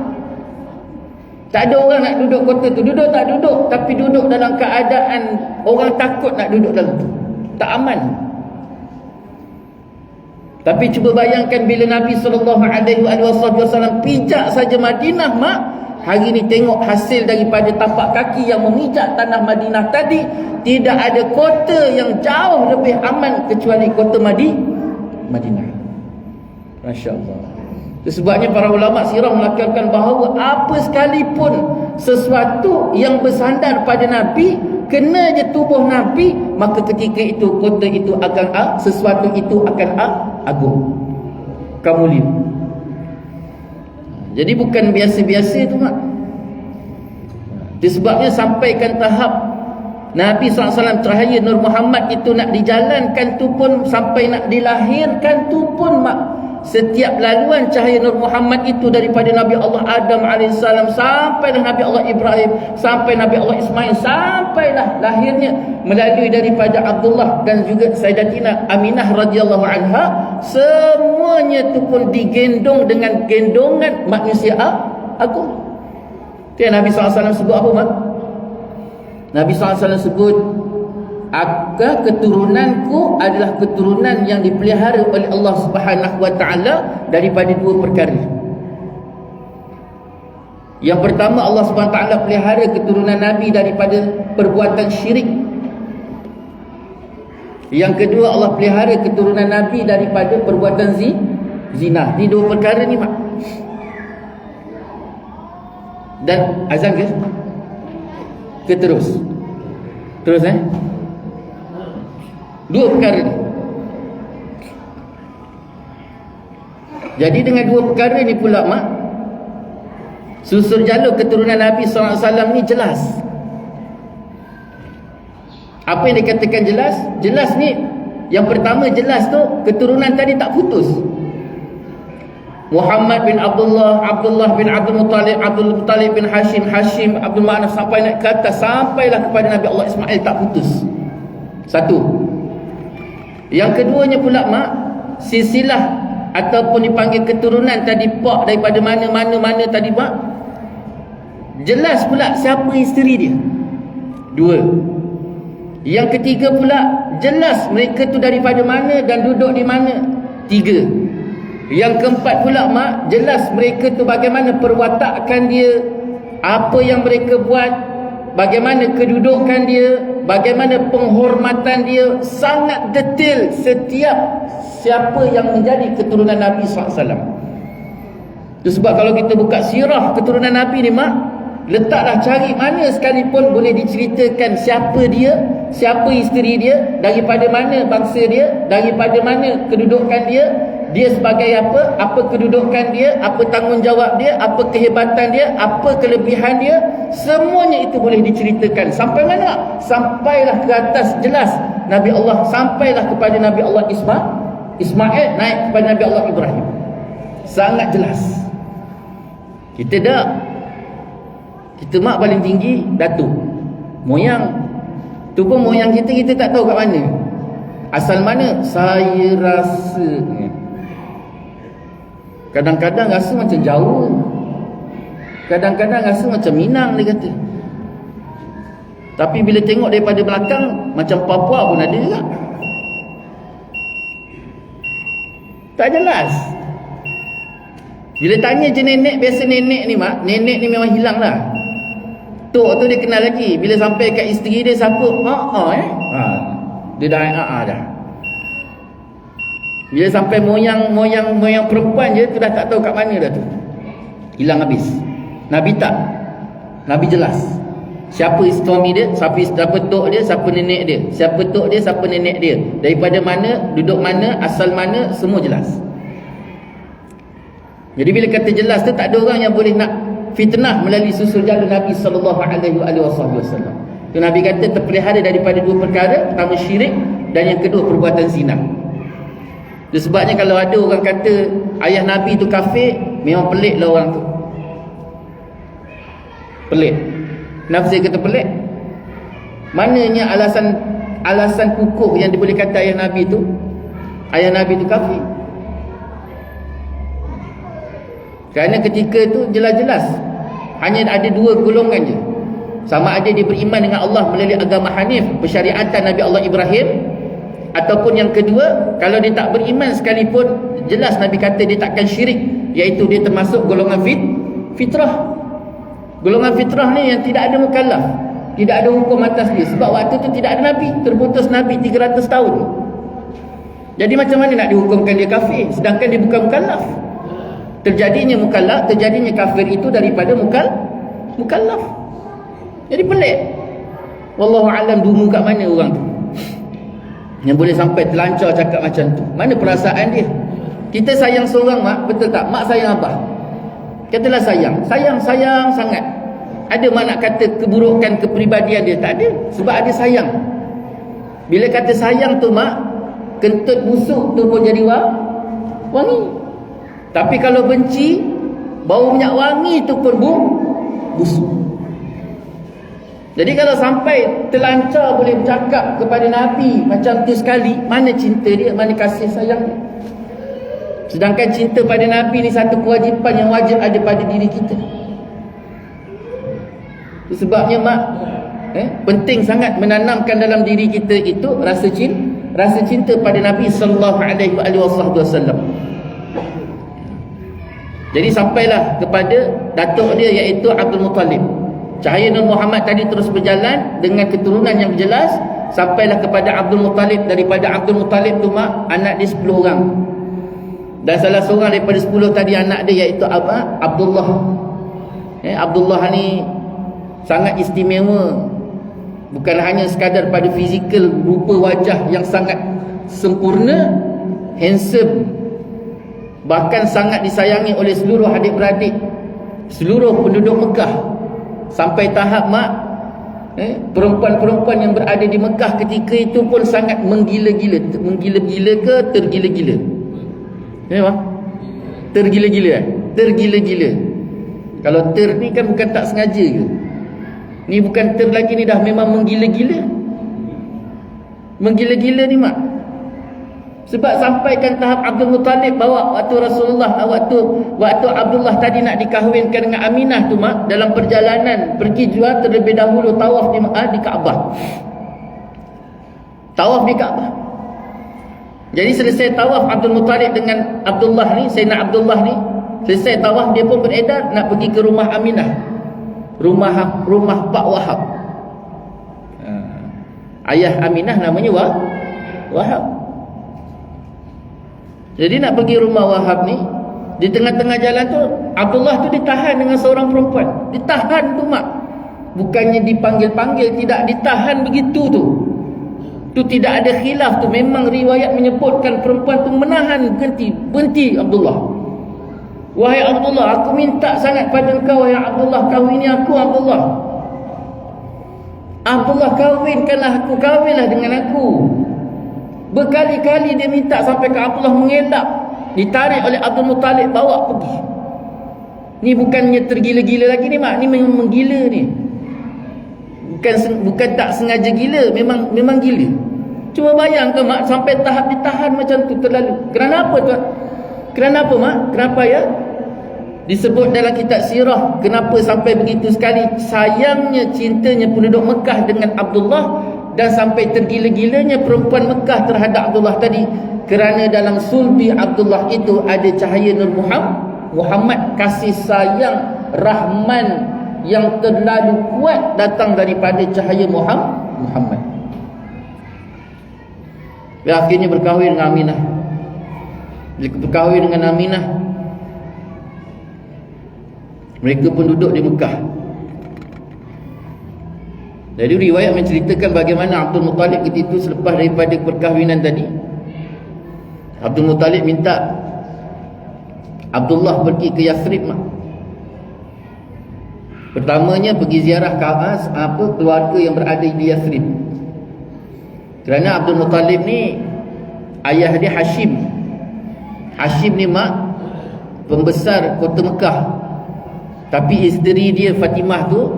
Tak ada orang nak duduk kota tu. Duduk tak duduk, tapi duduk dalam keadaan orang takut nak duduk dalam tu, tak aman. Tapi cuba bayangkan bila Nabi SAW pijak saja Madinah, mak, hari ni tengok hasil daripada tapak kaki yang memijak tanah Madinah tadi. Tidak ada kota yang jauh lebih aman kecuali kota Madinah. Masya Allah. Sebabnya para ulama sirah melakarkan bahawa apa sekalipun sesuatu yang bersandar pada Nabi, kena je tubuh Nabi, maka ketika itu kota itu akan sesuatu itu akan agung, mulia. Jadi bukan biasa-biasa tu, mak. Disebabnya sampaikan tahap Nabi SAW cahaya Nur Muhammad itu nak dijalankan tu pun, sampai nak dilahirkan tu pun, mak, setiap laluan cahaya Nur Muhammad itu daripada Nabi Allah Adam AS sampailah Nabi Allah Ibrahim, sampai Nabi Allah Ismail, sampailah lahirnya melalui daripada Abdullah dan juga Sayyidatina Aminah radhiyallahu anha. Semuanya itu pun digendong dengan gendongan manusia agung. Itu yang Nabi SAW sebut apa, mak? Nabi SAW sebut, keturunanku adalah keturunan yang dipelihara oleh Allah Subhanahu wa taala daripada dua perkara. Yang pertama, Allah Subhanahu wa taala pelihara keturunan Nabi daripada perbuatan syirik. Yang kedua, Allah pelihara keturunan Nabi daripada perbuatan zina. Ni dua perkara ni, mak. Dan azan ke? Ke terus? Terus, dua perkara ni. Jadi dengan dua perkara ni pula, mak, susur jalur keturunan Nabi SAW ni jelas. Apa yang dikatakan jelas? Jelas ni, yang pertama jelas tu, keturunan tadi tak putus. Muhammad bin Abdullah, Abdullah bin Abdul Muttalib, Abdul Muttalib bin Hashim, Hashim Abdul Manaf, sampai naik ke atas, sampailah kepada Nabi Allah Ismail, tak putus. Satu. Yang keduanya pula, mak, silsilah ataupun dipanggil keturunan tadi, pak, daripada mana-mana tadi, mak, jelas pula siapa isteri dia. Dua. Yang ketiga pula, jelas mereka tu daripada mana dan duduk di mana. Tiga. Yang keempat pula, mak, jelas mereka tu bagaimana perwatakan dia, apa yang mereka buat, bagaimana kedudukan dia, bagaimana penghormatan dia, sangat detail setiap siapa yang menjadi keturunan Nabi SAW. Itu sebab kalau kita buka sirah keturunan Nabi ni, mak, letaklah cari mana sekalipun boleh diceritakan siapa dia, siapa isteri dia, daripada mana bangsa dia, daripada mana kedudukan dia, dia sebagai apa, apa kedudukan dia, apa tanggungjawab dia, apa kehebatan dia, apa kelebihan dia, semuanya itu boleh diceritakan. Sampai mana? Sampailah ke atas jelas Nabi Allah, sampailah kepada Nabi Allah Ismail, naik kepada Nabi Allah Ibrahim. Sangat jelas. Kita tak, kita mak paling tinggi datuk, moyang tu pun moyang kita tak tahu kat mana, asal mana. Saya rasa kadang-kadang rasa macam jauh, kadang-kadang rasa macam Minang dia kata, tapi bila tengok daripada belakang macam Papua pun ada juga. Tak jelas. Bila tanya je nenek, biasa nenek ni mak, nenek ni memang hilang lah. Tok tu dia kenal lagi. Bila sampai kat isteri dia siapa? Dia dah dah. Bila sampai moyang perempuan je, tu dah tak tahu kat mana dah tu. Hilang habis. Nabi tak. Nabi jelas. Siapa suami dia, siapa tok dia, siapa nenek dia. Siapa tok dia, siapa nenek dia. Daripada mana, duduk mana, asal mana, semua jelas. Jadi bila kata jelas tu, tak ada orang yang boleh nak fitnah melalui susul jalan Nabi SAW. Tu Nabi kata terpelihara daripada dua perkara. Pertama syirik, dan yang kedua perbuatan zina. Itu sebabnya kalau ada orang kata ayah Nabi tu kafir, memang pelik lah orang tu. Pelik. Kenapa saya kata pelik? Mananya alasan kukuh yang boleh kata ayah Nabi tu kafir? Kerana ketika tu jelas-jelas hanya ada dua golongan je. Sama ada dia beriman dengan Allah melalui agama Hanif, persyariatan Nabi Allah Ibrahim, ataupun yang kedua, kalau dia tak beriman sekalipun, jelas Nabi kata dia takkan syirik, iaitu dia termasuk golongan fitrah. Golongan fitrah ni yang tidak ada mukallaf, tidak ada hukum atas dia. Sebab waktu tu tidak ada Nabi, terputus Nabi 300 tahun. Jadi macam mana nak dihukumkan dia kafir sedangkan dia bukan mukallaf? Terjadinya mukallaf, terjadinya kafir itu daripada mukallaf. Jadi pelik. Wallahu alam dumu kat mana orang tu yang boleh sampai terlancar cakap macam tu. Mana perasaan dia? Kita sayang seorang mak, betul tak? Mak sayang abah. Katalah sayang sangat. Ada mak nak kata keburukan kepribadian dia? Tak ada. Sebab ada sayang. Bila kata sayang tu mak, kentut busuk tu pun jadi wangi. Tapi kalau benci, bau minyak wangi tu pun busuk. Jadi kalau sampai terlancar boleh bercakap kepada Nabi macam tu sekali, mana cinta dia, mana kasih sayang dia? Sedangkan cinta pada Nabi ni satu kewajipan yang wajib ada pada diri kita. Itu sebabnya mak, penting sangat menanamkan dalam diri kita itu rasa cinta pada Nabi sallallahu alaihi wasallam. Jadi sampailah kepada datuk dia iaitu Abdul Muttalib. Cahaya Nur Muhammad tadi terus berjalan dengan keturunan yang jelas, sampailah kepada Abdul Muttalib. Daripada Abdul Muttalib tu mak, anak dia 10 orang. Dan salah seorang daripada 10 tadi anak dia iaitu Abdullah. Abdullah ni sangat istimewa. Bukan hanya sekadar pada fizikal, rupa wajah yang sangat sempurna, handsome, bahkan sangat disayangi oleh seluruh adik-beradik, seluruh penduduk Mekah. Sampai tahap mak, perempuan-perempuan yang berada di Mekah ketika itu pun sangat menggila-gila. Menggila-gila ke tergila-gila? Bang? Tergila-gila. Tergila-gila. Kalau ter ni kan bukan tak sengaja ke? Ni bukan ter lagi, ni dah memang menggila-gila. Menggila-gila ni mak. Sebab sampaikan tahap Abdul Muttalib bawa waktu Rasulullah, waktu Abdullah tadi nak dikahwinkan dengan Aminah tu mak, dalam perjalanan pergi jual terlebih dahulu tawaf di Kaabah. Tawaf di Kaabah. Jadi selesai tawaf Abdul Muttalib dengan Abdullah ni, Sayyidina Abdullah ni, selesai tawaf dia pun beredar nak pergi ke rumah Aminah. Rumah Pak Wahab. Ayah Aminah namanya Wahab. Jadi nak pergi rumah Wahab ni, di tengah-tengah jalan tu Abdullah tu ditahan dengan seorang perempuan. Ditahan tu mak. Bukannya dipanggil-panggil, tidak, ditahan begitu tu. Tu tidak ada khilaf tu. Memang riwayat menyebutkan perempuan tu menahan, berhenti Abdullah. Wahai Abdullah, aku minta sangat pada engkau, wahai Abdullah, kahwini aku Abdullah. Abdullah, kahwinkanlah aku, kahwinlah dengan aku. Berkali-kali dia minta sampai ke Abdullah mengelak. Ditarik oleh Abdul Muttalib, bawa pergi. Ni bukannya tergila-gila lagi ni mak, ni memang menggila ni. Bukan tak sengaja gila, memang gila. Cuma bayangkan mak, sampai tahap ditahan macam tu terlalu. Kenapa tu? Kenapa mak? Kenapa ya? Disebut dalam kitab sirah, kenapa sampai begitu sekali sayangnya, cintanya penduduk Mekah dengan Abdullah, dan sampai tergila-gilanya perempuan Mekah terhadap Abdullah tadi, kerana dalam sulbi Abdullah itu ada cahaya Nur Muhammad, kasih sayang rahman yang terlalu kuat datang daripada cahaya Muhammad. Dia akhirnya berkahwin dengan Aminah. Dia berkahwin dengan Aminah. Mereka pun duduk di Mekah. Jadi riwayat menceritakan bagaimana Abdul Muttalib ketika itu selepas daripada perkahwinan tadi, Abdul Muttalib minta Abdullah pergi ke Yathrib. Pertamanya pergi ziarah keluarga yang berada di Yathrib. Kerana Abdul Muttalib ni ayah dia Hashim. Hashim ni mak pembesar kota Mekah. Tapi isteri dia Fatimah tu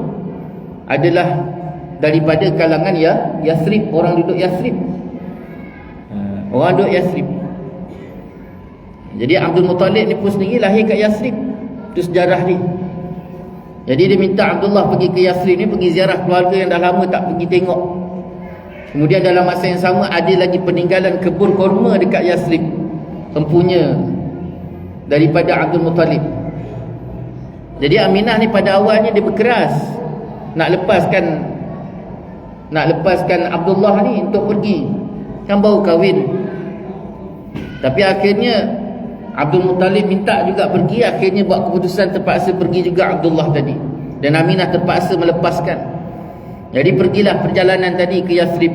adalah daripada kalangan Yathrib, orang duduk Yathrib. Orang duduk Yathrib. Jadi Abdul Muttalib ni pun sendiri lahir kat Yathrib. Itu sejarah dia. Jadi dia minta Abdullah pergi ke Yathrib ni, pergi ziarah keluarga yang dah lama tak pergi tengok. Kemudian dalam masa yang sama ada lagi peninggalan kebun kurma dekat Yathrib, empunya daripada Abdul Muttalib. Jadi Aminah ni pada awalnya dia berkeras nak lepaskan Abdullah ni untuk pergi, kan baru kahwin. Tapi akhirnya Abdul Muttalib minta juga pergi. Akhirnya buat keputusan terpaksa pergi juga Abdullah tadi, dan Aminah terpaksa melepaskan. Jadi pergilah perjalanan tadi ke Yathrib.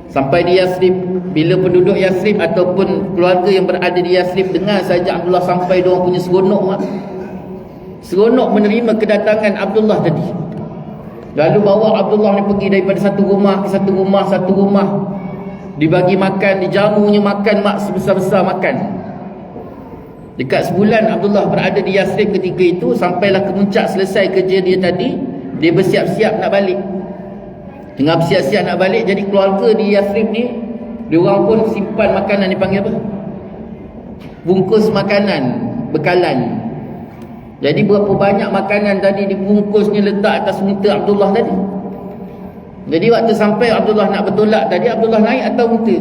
Sampai di Yathrib, bila penduduk Yathrib ataupun keluarga yang berada di Yathrib dengar saja Abdullah sampai, diorang punya seronok menerima kedatangan Abdullah tadi. Lalu bawa Abdullah ni pergi daripada satu rumah ke satu rumah, dibagi makan, dijamunya makan, mak sebesar-besar makan. Dekat sebulan Abdullah berada di Yathrib ketika itu. Sampailah ke puncak, selesai kerja dia tadi, dia bersiap-siap nak balik. Tengah bersiap-siap nak balik, jadi keluarga di Yathrib ni, diorang pun simpan makanan, dipanggil apa? Bungkus makanan, bekalan. Jadi berapa banyak makanan tadi dibungkusnya, letak atas unta Abdullah tadi. Jadi waktu sampai Abdullah nak bertolak tadi, Abdullah naik atas unta.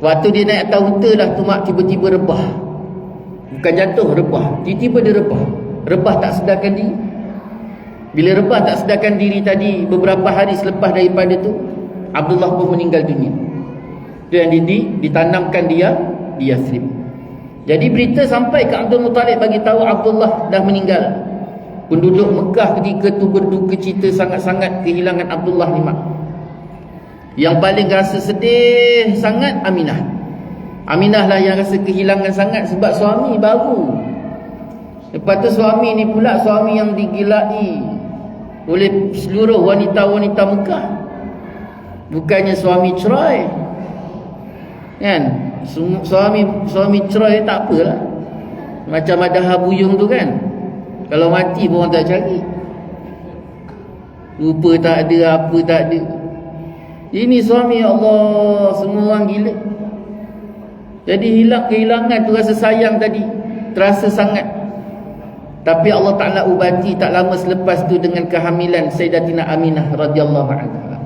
Waktu dia naik atas unta dah tu mak, tiba-tiba rebah. Bukan jatuh, rebah. Tiba-tiba dia rebah. Rebah tak sedarkan diri. Bila rebah tak sedarkan diri tadi, beberapa hari selepas daripada tu, Abdullah pun meninggal dunia. Dan ditanamkan dia di Yathrib. Jadi berita sampai ke Abdul Muttalib, bagi tahu Abdullah dah meninggal. Penduduk Mekah ketika tu berduka cita sangat-sangat kehilangan Abdullah ni mak. Yang paling rasa sedih sangat Aminah. Aminah lah yang rasa kehilangan sangat, sebab suami baru. Lepas tu suami ni pula suami yang digilai oleh seluruh wanita-wanita Mekah. Bukannya suami cerai, kan? Suami cerai tak apalah. Macam ada habuyung tu kan, kalau mati pun orang tak cari. Rupa tak ada, apa tak ada. Ini suami, Allah, semua orang gila. Jadi kehilangan tu rasa sayang tadi terasa sangat. Tapi Allah Ta'ala ubati tak lama selepas tu dengan kehamilan Sayyidatina Aminah radhiyallahu anha.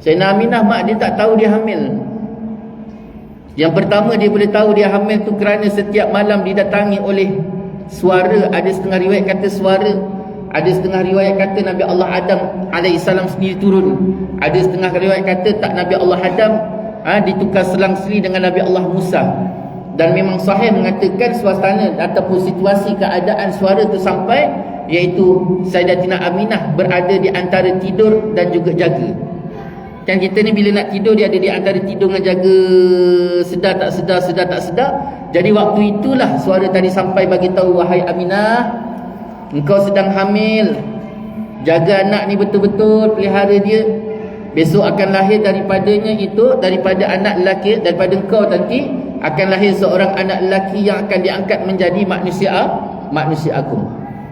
Sayyidatina Aminah mak dia tak tahu dia hamil. Yang pertama dia boleh tahu dia hamil tu kerana setiap malam didatangi oleh suara. Ada setengah riwayat kata suara, ada setengah riwayat kata Nabi Allah Adam alaihissalam sendiri turun. Ada setengah riwayat kata tak, Nabi Allah Adam ditukar selang-seli dengan Nabi Allah Musa. Dan memang sahih mengatakan suasana ataupun situasi keadaan suara itu sampai, iaitu Sayyidatina Aminah berada di antara tidur dan juga jaga. Kan kita ni bila nak tidur, dia ada di antara tidur dengan jaga sedar tak sedar, sedar tak sedar. Jadi waktu itulah suara tadi sampai bagi tahu, wahai Aminah, engkau sedang hamil. Jaga anak ni betul-betul, pelihara dia. Besok akan lahir daripadanya itu, daripada anak lelaki, daripada engkau nanti akan lahir seorang anak lelaki yang akan diangkat menjadi manusia agung.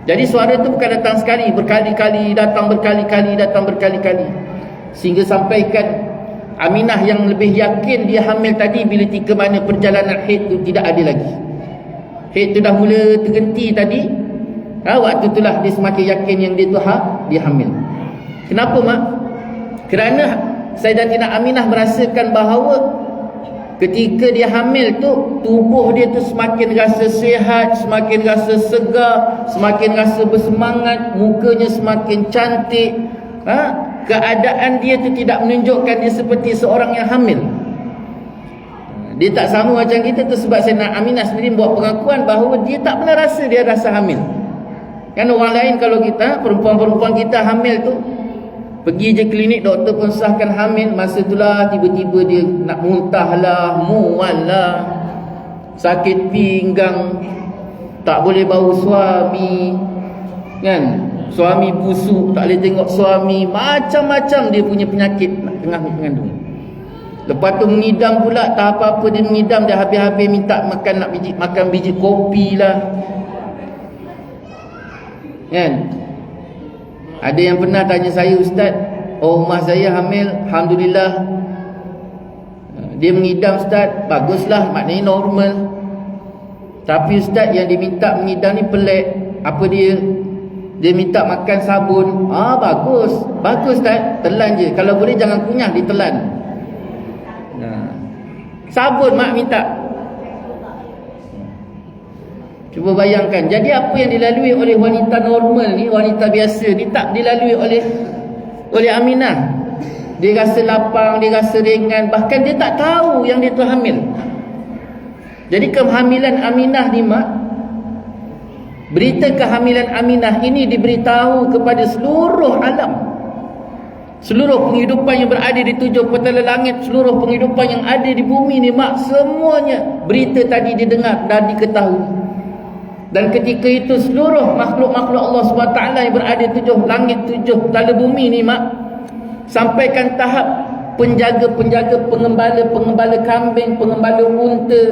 Jadi suara itu bukan datang sekali, berkali-kali datang, berkali-kali datang, berkali-kali. Sehingga sampaikan Aminah yang lebih yakin dia hamil tadi bila ketika mana perjalanan haid tu tidak ada lagi. Haid tu dah mula terhenti tadi. Waktu itulah dia semakin yakin yang dia tu dia hamil. Kenapa mak? Kerana Sayyidatina Aminah merasakan bahawa ketika dia hamil tu, tubuh dia tu semakin rasa sihat, semakin rasa segar, semakin rasa bersemangat, mukanya semakin cantik. Keadaan dia tu tidak menunjukkan dia seperti seorang yang hamil. Dia tak sama macam kita tu, sebab Sayyidatina Aminah sendiri buat pengakuan bahawa dia tak pernah rasa dia rasa hamil. Kan orang lain, kalau kita, perempuan-perempuan kita hamil tu, pergi je klinik, doktor pun sahkan hamil, masa itulah tiba-tiba dia nak muntah lah, mual lah, sakit pinggang, tak boleh bau suami, kan? Suami busuk, tak boleh tengok suami, macam-macam dia punya penyakit tengah mengandung. Lepas tu mengidam pula, tak apa-apa dia mengidam, dah habis-habis minta makan biji kopi lah, kan? Ada yang pernah tanya saya, Ustaz, rumah saya hamil, Alhamdulillah, dia mengidam Ustaz. Baguslah, maknanya normal. Tapi Ustaz, yang diminta mengidam ni pelik. Apa dia? Dia minta makan sabun. Bagus. Bagus Ustaz, telan je. Kalau boleh jangan kunyah, ditelan. Sabun mak minta. Cuba bayangkan. Jadi apa yang dilalui oleh wanita normal ni, wanita biasa ni, tak dilalui oleh Aminah. Dia rasa lapang, dia rasa ringan, bahkan dia tak tahu yang dia tu hamil. Jadi kehamilan Aminah ni mak, berita kehamilan Aminah ini diberitahu kepada seluruh alam, seluruh penghidupan yang berada di tujuh petala langit, seluruh penghidupan yang ada di bumi ni mak, semuanya berita tadi didengar dan diketahui. Dan ketika itu seluruh makhluk-makhluk Allah SWT yang berada di tujuh langit, tujuh petala bumi ni mak, sampaikan tahap penjaga-penjaga, pengembala-pengembala kambing, pengembala unta,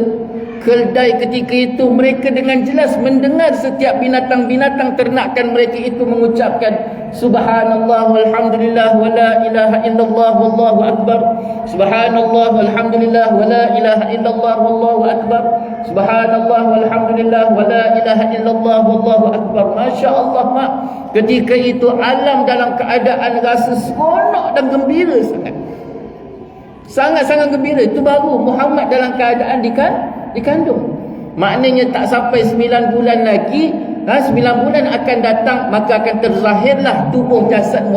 keldai, ketika itu mereka dengan jelas mendengar setiap binatang-binatang ternakan mereka itu mengucapkan subhanallah walhamdulillah wala ilaha illallah wallahu akbar, subhanallah walhamdulillah wala ilaha illallah wallahu akbar, subhanallah walhamdulillah wala ilaha illallah wallahu akbar. Masya Allah mak, ketika itu alam dalam keadaan rasa seronok dan gembira sangat-sangat gembira. Itu baru Muhammad dalam keadaan dikandung. Maknanya tak sampai 9 bulan lagi, 9 bulan akan datang, maka akan terzahirlah tubuh jasad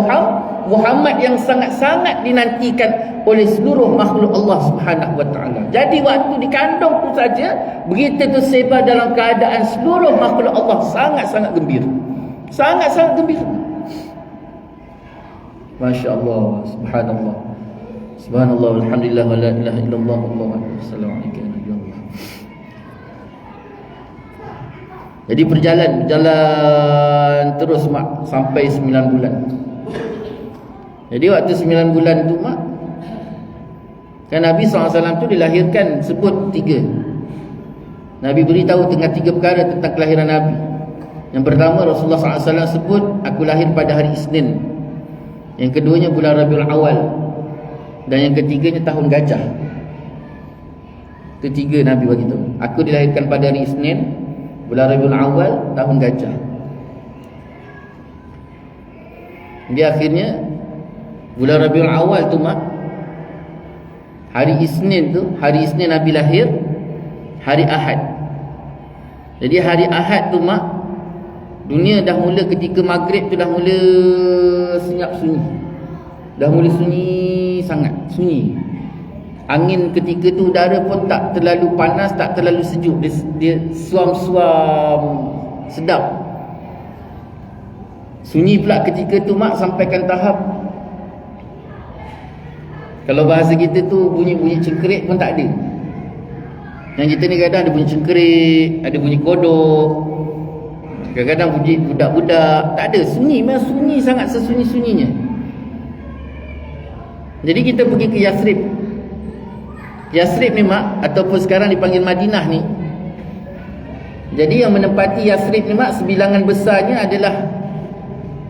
Muhammad yang sangat-sangat dinantikan oleh seluruh makhluk Allah Subhanahu wa taala. Jadi waktu dikandung tu saja, berita tu sebar dalam keadaan seluruh makhluk Allah sangat-sangat gembira. Sangat-sangat gembira. Masya-Allah, subhanallah. Subhanallah walhamdulillah wala ilaha illallah wallahu akbar. Assalamualaikum warahmatullahi wabarakatuh. Jadi berjalan terus mak sampai 9 bulan. Jadi waktu 9 bulan tu mak, kan Nabi SAW tu dilahirkan sebut 3. Nabi beritahu tengah 3 perkara tentang kelahiran Nabi. Yang pertama, Rasulullah SAW sebut, aku lahir pada hari Isnin. Yang keduanya bulan Rabiul Awal. Dan yang ketiganya tahun gajah. Ketiga Nabi beritahu, aku dilahirkan pada hari Isnin, bulan Rabiul Awal, tahun gajah. Jadi akhirnya bulan Rabiul Awal tu mak, hari Isnin Nabi lahir, hari Ahad. Jadi hari Ahad tu mak, dunia dah mula ketika maghrib tu dah mula senyap sunyi. Dah mula sunyi, sangat sunyi. Angin ketika tu udara pun tak terlalu panas, tak terlalu sejuk. Dia suam-suam, sedap. Sunyi pula ketika tu mak, sampaikan tahap Kalau bahasa kita tu bunyi-bunyi cengkerik pun tak ada. Yang kita ni kadang ada bunyi cengkerik, ada bunyi kodok, kadang-kadang bunyi budak-budak. Tak ada, sunyi, memang sunyi sangat, sesunyi-sunyinya. Jadi kita pergi ke Yathrib. Yathrib ni mak, ataupun sekarang dipanggil Madinah ni. Jadi yang menempati Yathrib ni mak, sebilangan besarnya adalah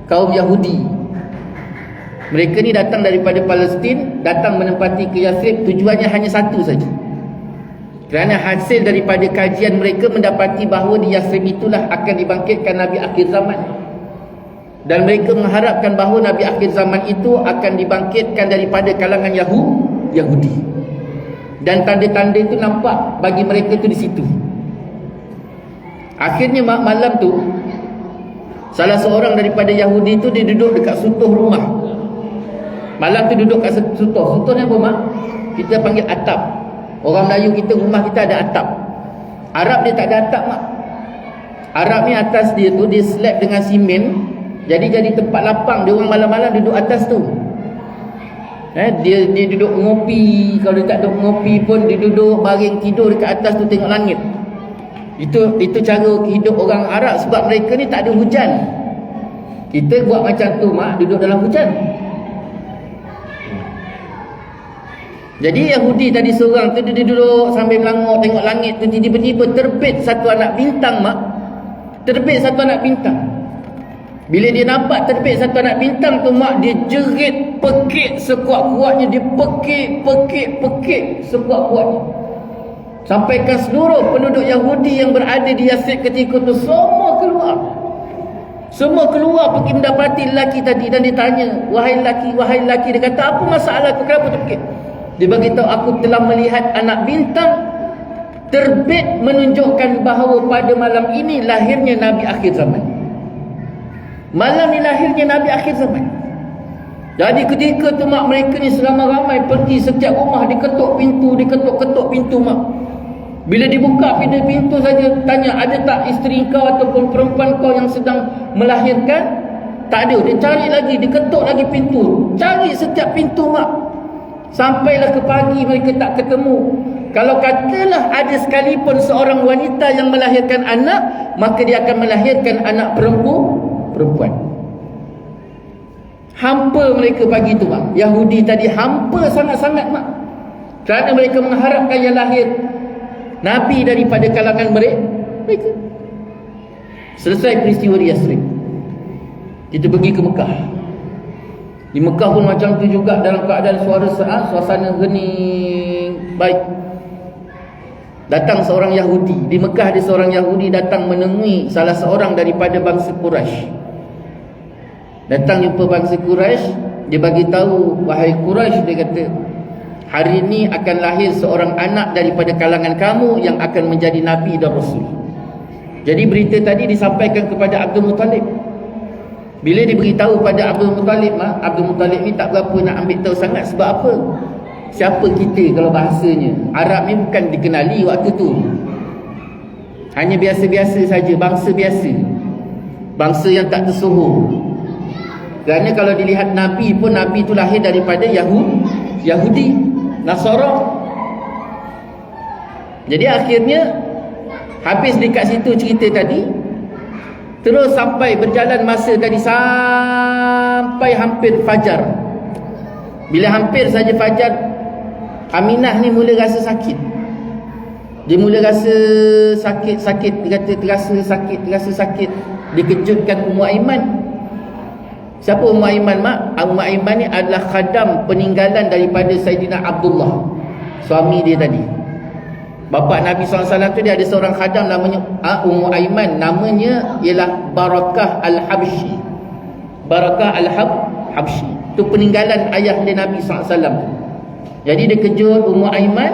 kaum Yahudi. Mereka ni datang daripada Palestin, datang menempati ke Yathrib, tujuannya hanya satu saja. Kerana hasil daripada kajian mereka mendapati bahawa di Yathrib itulah akan dibangkitkan Nabi akhir zaman. Dan mereka mengharapkan bahawa Nabi akhir zaman itu akan dibangkitkan daripada kalangan Yahudi. Dan tanda-tanda itu nampak bagi mereka tu di situ. Akhirnya malam tu, salah seorang daripada Yahudi tu dia duduk dekat sutuh rumah. Malam tu duduk kat sutuh. Sutuh ni apa mak? Kita panggil atap. Orang Melayu kita, rumah kita ada atap. Arab dia tak ada atap mak. Arab ni atas dia tu dia slab dengan simen. Jadi tempat lapang. Dia orang malam-malam duduk atas tu. Dia duduk ngopi. Kalau dia tak duduk ngopi pun dia duduk baring tidur dekat atas tu tengok langit. Itu cara hidup orang Arab. Sebab mereka ni tak ada hujan. Kita buat macam tu mak, duduk dalam hujan. Jadi Yahudi tadi seorang tu dia duduk sambil melangok tengok langit tu, tiba-tiba terbit satu anak bintang mak. Terbit satu anak bintang. Bila dia nampak terbit satu anak bintang tu mak, dia jerit pekik sekuat-kuatnya. Dia pekik sekuat-kuatnya. Sampaikan seluruh penduduk Yahudi yang berada di Yathrib ketika itu semua keluar. Semua keluar pergi mendapati lelaki tadi. Dan dia tanya, wahai lelaki. Dia kata, apa masalah kau, kenapa terpekik? Dia beritahu, aku telah melihat anak bintang terbit menunjukkan bahawa pada malam ini lahirnya Nabi akhir zaman. Malam ni lahirnya Nabi akhir zaman. Jadi ketika tu mak, mereka ni seramai-ramai pergi setiap rumah, diketuk pintu mak. Bila dibuka pintu saja, tanya, ada tak isteri kau ataupun perempuan kau yang sedang melahirkan? Tak ada. Dia cari lagi, diketuk lagi pintu. Cari setiap pintu mak. Sampailah ke pagi mereka tak ketemu. Kalau katalah ada sekalipun seorang wanita yang melahirkan anak, maka dia akan melahirkan anak perempuan. Hampa mereka pagi tu mak. Yahudi tadi hampa sangat-sangat mak. Kerana mereka mengharapkan yang lahir Nabi daripada kalangan mereka. Selesai peristiwa di Yathrib, kita pergi ke Mekah. Di Mekah pun macam tu juga, dalam keadaan suasana hening baik. Datang seorang Yahudi. Di Mekah ada seorang Yahudi datang menemui salah seorang daripada bangsa Quraisy. Datang jumpa bangsa Quraisy, dia bagi tahu, wahai Quraisy, dia kata, hari ini akan lahir seorang anak daripada kalangan kamu yang akan menjadi Nabi dan Rasul. Jadi berita tadi disampaikan kepada Abdul Muttalib. Bila diberitahu pada Abdul Muttalib, Abdul Muttalib ni tak berapa nak ambil tahu sangat. Sebab apa? Siapa kita kalau bahasanya? Arab ni bukan dikenali waktu tu. Hanya biasa-biasa saja, bangsa biasa. Bangsa yang tak tersohor. Kerana kalau dilihat Nabi pun, Nabi tu lahir daripada Yahudi, Nasara. Jadi akhirnya habis dekat situ cerita tadi. Terus sampai berjalan masa tadi sampai hampir fajar. Bila hampir saja fajar, Aminah ni mula rasa sakit. Dia mula rasa sakit. Dia kata terasa sakit. Dikejutkan Ummu Aiman. Siapa Ummu Aiman mak? Ummu Aiman ni adalah khadam peninggalan daripada Saidina Abdullah, suami dia tadi. Bapa Nabi SAW tu dia ada seorang khadam namanya Ummu Aiman. Namanya ialah Barakah Al-Habsyi. Barakah Al-Habsyi. Itu peninggalan ayah dia Nabi SAW. Jadi dia kejut Ummu Aiman.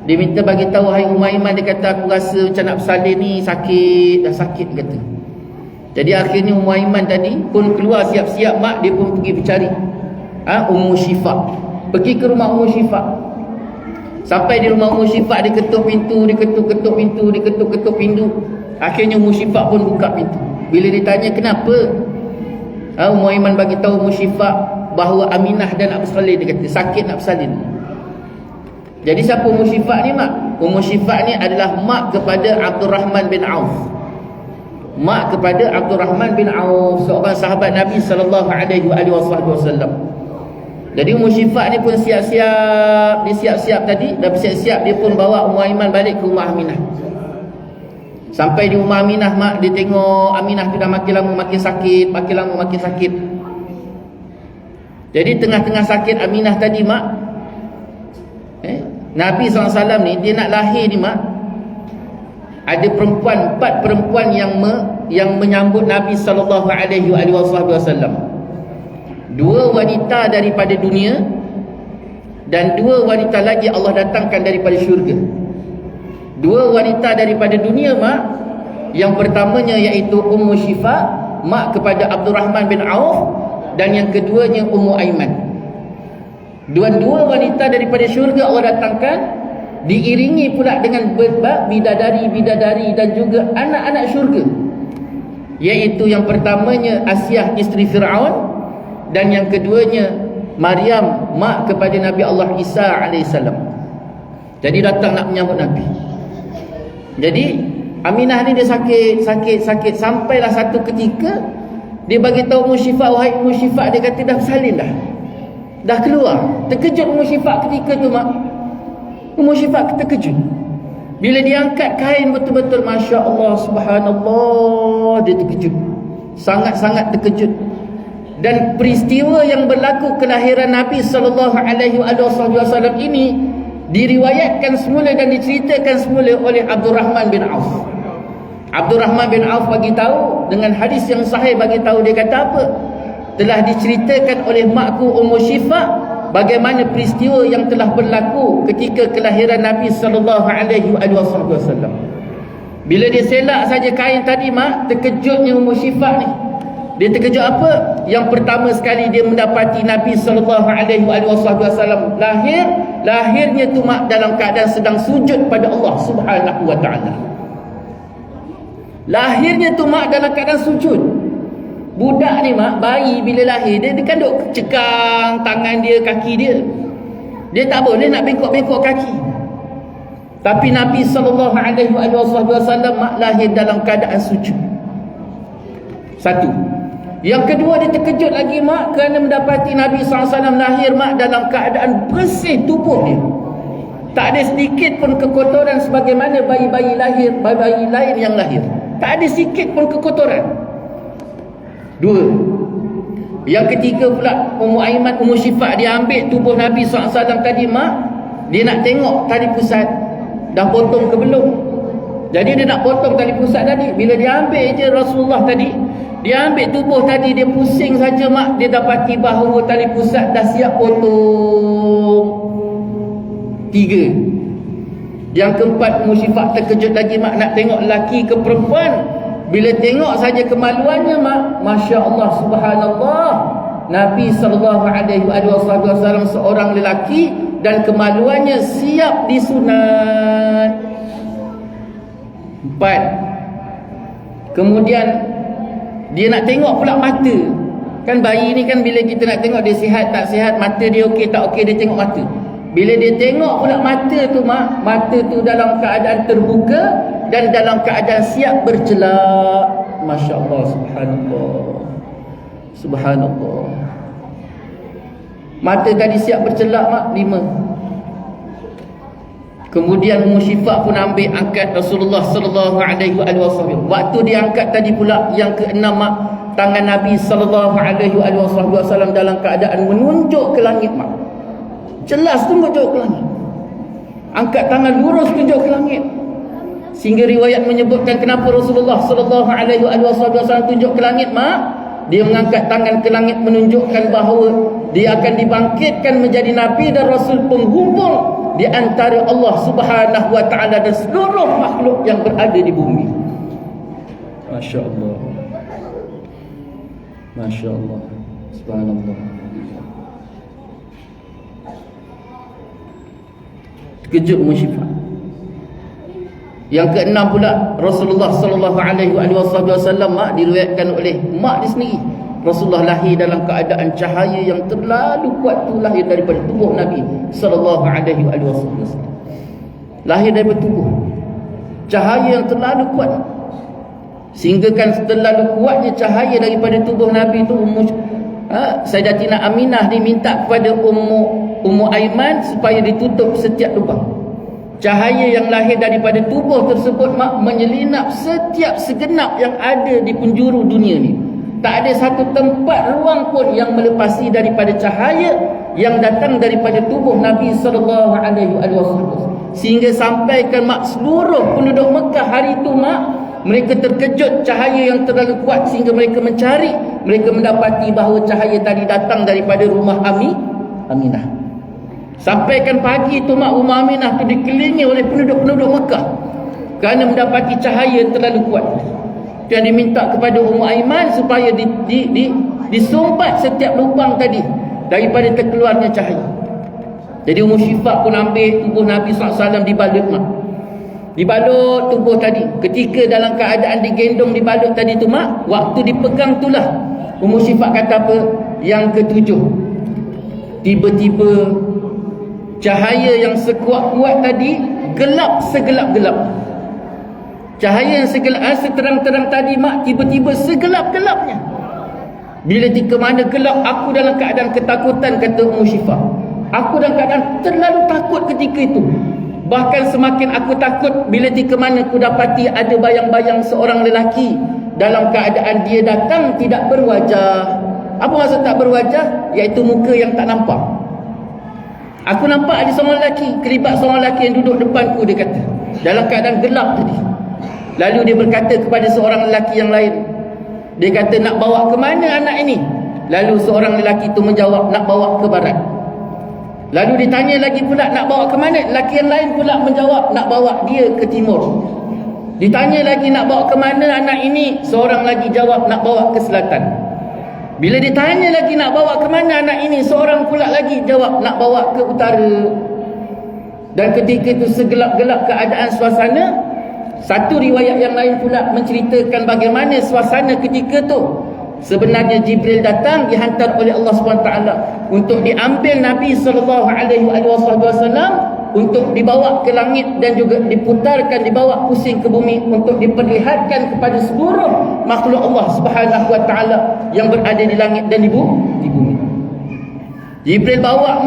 Dia minta bagi tahu, hai Ummu Aiman, dia kata, aku rasa macam nak bersalin ni, dah sakit kata. Jadi akhirnya Ummu Aiman tadi pun keluar siap-siap mak. Dia pun pergi mencari Ummu Syifa. Pergi ke rumah Ummu Syifa. Sampai di rumah Ummu Syifa, dia ketuk pintu. Akhirnya Ummu Syifa pun buka pintu. Bila ditanya kenapa, Ummu Aiman bagi tahu Ummu Syifa bahawa Aminah dan nak bersalin. Dia kata sakit nak bersalin. Jadi siapa Ummu Syifa ni mak? Ummu Syifa ni adalah mak kepada Abdurrahman bin Auf. Mak kepada Abdurrahman bin Auf, seorang sahabat Nabi sallallahu alaihi wasallam. Jadi Ummu Syifa ni pun siap-siap, dia siap-siap tadi, dah siap-siap dia pun bawa Ummu Aiman balik ke rumah Aminah. Sampai di rumah Aminah mak, dia tengok Aminah tu dah makin lama makin sakit, makin lama makin sakit. Jadi tengah-tengah sakit Aminah tadi mak, Nabi SAW ni dia nak lahir ni mak, ada perempuan, 4 perempuan yang menyambut Nabi SAW. 2 wanita daripada dunia dan 2 wanita lagi Allah datangkan daripada syurga. 2 wanita daripada dunia mak, yang pertamanya iaitu Ummu Syifa, mak kepada Abdurrahman bin Auf, dan yang keduanya Ummu Aiman. 2 wanita daripada syurga Allah datangkan, diiringi pula dengan bidadari-bidadari dan juga anak-anak syurga, iaitu yang pertamanya Asyah isteri Fir'aun, dan yang keduanya Maryam, mak kepada Nabi Allah Isa alaihissalam. Jadi datang nak menyambut Nabi. Jadi Aminah ni dia sakit sampailah satu ketika dia bagi tahu Ummu Syifa, wahai Ummu Syifa, dia kata dah bersalin dah keluar. Terkejut Ummu Syifa ketika tu mak. Ummu Syifa terkejut bila dia angkat kain, betul-betul Masya Allah, Subhanallah, dia terkejut, sangat-sangat terkejut. Dan peristiwa yang berlaku kelahiran Nabi SAW ini diriwayatkan semula dan diceritakan semula oleh Abdurrahman bin Auf. Abdurrahman bin Auf bagi tahu dengan hadis yang sahih, bagi tahu, dia kata apa? Telah diceritakan oleh makku Ummu Syifa bagaimana peristiwa yang telah berlaku ketika kelahiran Nabi SAW. Bila dia selak saja kain tadi mak, terkejutnya Ummu Syifa ni. Dia terkejut apa? Yang pertama sekali dia mendapati Nabi SAW lahirnya tu mak dalam keadaan sedang sujud pada Allah Subhanahu wa taala. Lahirnya tu mak dalam keadaan sujud. Budak ni mak, bayi bila lahir dia kan duk cekang tangan dia, kaki dia. Dia tak boleh nak bengkok-bengkok kaki. Tapi Nabi SAW mak lahir dalam keadaan sujud. Satu. Yang kedua, dia terkejut lagi mak kerana mendapati Nabi SAW lahir mak dalam keadaan bersih tubuh dia. Tak ada sedikit pun kekotoran sebagaimana bayi-bayi lain yang lahir. Tak ada sedikit pun kekotoran. 2. Yang ketiga pula, Ummu Aiman, Ummu Syifa, dia ambil tubuh Nabi SAW tadi mak, dia nak tengok tali pusat dah potong ke belum. Jadi dia nak potong tali pusat tadi. Bila dia ambil je Rasulullah tadi, dia ambil tubuh tadi, dia pusing saja mak, dia dapati bahawa tali pusat dah siap potong. 3. Yang keempat, Ummu Syifa terkejut lagi mak, nak tengok lelaki ke perempuan. Bila tengok saja kemaluannya mak, Masya Allah, Subhanallah, Nabi SAW seorang lelaki dan kemaluannya siap disunat. 4. Kemudian dia nak tengok pula mata. Kan bayi ni kan bila kita nak tengok dia sihat tak sihat, mata dia okey tak okey, dia tengok mata. Bila dia tengok pula mata tu mak, mata tu dalam keadaan terbuka dan dalam keadaan siap bercelak. Masya Allah, Subhanallah, Subhanallah. Mata tadi siap bercelak mak. 5. Kemudian Ummu Syifa pun ambil angkat Rasulullah sallallahu alaihi wasallam. Waktu dia angkat tadi pula yang ke-6 mak, tangan Nabi sallallahu alaihi wasallam dalam keadaan menunjuk ke langit mak. Jelas tunjuk ke langit. Angkat tangan lurus tunjuk ke langit. Sehingga riwayat menyebutkan kenapa Rasulullah sallallahu alaihi wasallam tunjuk ke langit mak. Dia mengangkat tangan ke langit menunjukkan bahawa dia akan dibangkitkan menjadi Nabi dan Rasul penghubung di antara Allah Subhanahu wa taala dan seluruh makhluk yang berada di bumi. Masya Allah, Masya Allah, Subhanallah. Terkejut Ummu Syifa. Yang ke-6 pula, Rasulullah sallallahu alaihi wasallam mak, diriwayatkan oleh mak dia sendiri. Rasulullah lahir dalam keadaan cahaya yang terlalu kuat tu lahir daripada tubuh Nabi sallallahu alaihi wasallam. Lahir daripada tubuh. Cahaya yang terlalu kuat. Sehingga kan terlalu kuatnya cahaya daripada tubuh Nabi tu, Sayyidatina Aminah diminta kepada Ummu Aiman supaya ditutup setiap lubang. Cahaya yang lahir daripada tubuh tersebut menyelinap setiap segenap yang ada di penjuru dunia ni. Tak ada satu tempat ruang pun yang melepasi daripada cahaya yang datang daripada tubuh Nabi sallallahu alaihi wasallam. Sehingga sampaikan seluruh penduduk Mekah hari itu mereka terkejut cahaya yang terlalu kuat sehingga mereka mencari, mereka mendapati bahawa cahaya tadi datang daripada rumah Aminah. Sampaikan pagi itu rumah Aminah itu dikelilingi oleh penduduk-penduduk Mekah kerana mendapati cahaya yang terlalu kuat. Yang diminta kepada Ummu Aiman supaya disumbat setiap lubang tadi daripada terkeluarnya cahaya. Jadi Ummu Syifa pun ambil tubuh Nabi SAW dibalut dibalut tubuh tadi. Ketika dalam keadaan digendong dibalut tadi tu waktu dipegang itulah Ummu Syifa kata apa? Yang ketujuh, tiba-tiba cahaya yang sekuat-kuat tadi gelap segelap-gelap. Cahaya yang seterang-terang tadi tiba-tiba segelap-gelapnya. Bila di mana gelap, aku dalam keadaan ketakutan, kata Ummu Syifa. Aku dalam keadaan terlalu takut ketika itu. Bahkan semakin aku takut bila di mana aku dapati ada bayang-bayang seorang lelaki dalam keadaan dia datang tidak berwajah. Apa maksud tak berwajah? Iaitu muka yang tak nampak. Aku nampak ada seorang lelaki, kelibat seorang lelaki yang duduk depanku, dia kata, dalam keadaan gelap tadi. Lalu dia berkata kepada seorang lelaki yang lain, dia kata, nak bawa ke mana anak ini? Lalu seorang lelaki itu menjawab, nak bawa ke barat. Lalu ditanya lagi pula, nak bawa ke mana? Lelaki yang lain pula menjawab, nak bawa dia ke timur. Ditanya lagi, nak bawa ke mana anak ini? Seorang lagi jawab, nak bawa ke selatan. Bila ditanya lagi, nak bawa ke mana anak ini? Seorang pula lagi jawab, nak bawa ke utara. Dan ketika itu segelap-gelap keadaan suasana. Satu riwayat yang lain pula menceritakan bagaimana suasana ketika tu. Sebenarnya Jibril datang dihantar oleh Allah SWT untuk diambil Nabi SAW untuk dibawa ke langit dan juga diputarkan, dibawa pusing ke bumi untuk diperlihatkan kepada seluruh makhluk Allah SWT yang berada di langit dan di bumi. Jibril bawa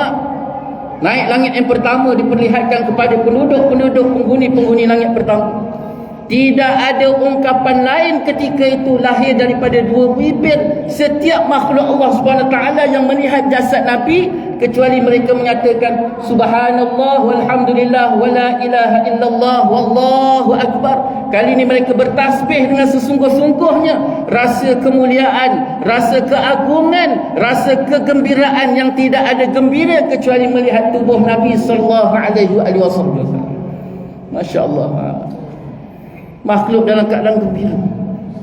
naik langit yang pertama, diperlihatkan kepada penduduk-penduduk penghuni langit pertama. Tidak ada ungkapan lain ketika itu lahir daripada dua bibir setiap makhluk Allah SWT yang melihat jasad Nabi, kecuali mereka menyatakan subhanallah walhamdulillah wala ilaha illallah wallahu akbar. Kali ini mereka bertasbih dengan sesungguh-sungguhnya, rasa kemuliaan, rasa keagungan, rasa kegembiraan yang tidak ada gembira kecuali melihat tubuh Nabi sallallahu alaihi wasallam. Masya-Allah. Makhluk dalam keadaan gembira.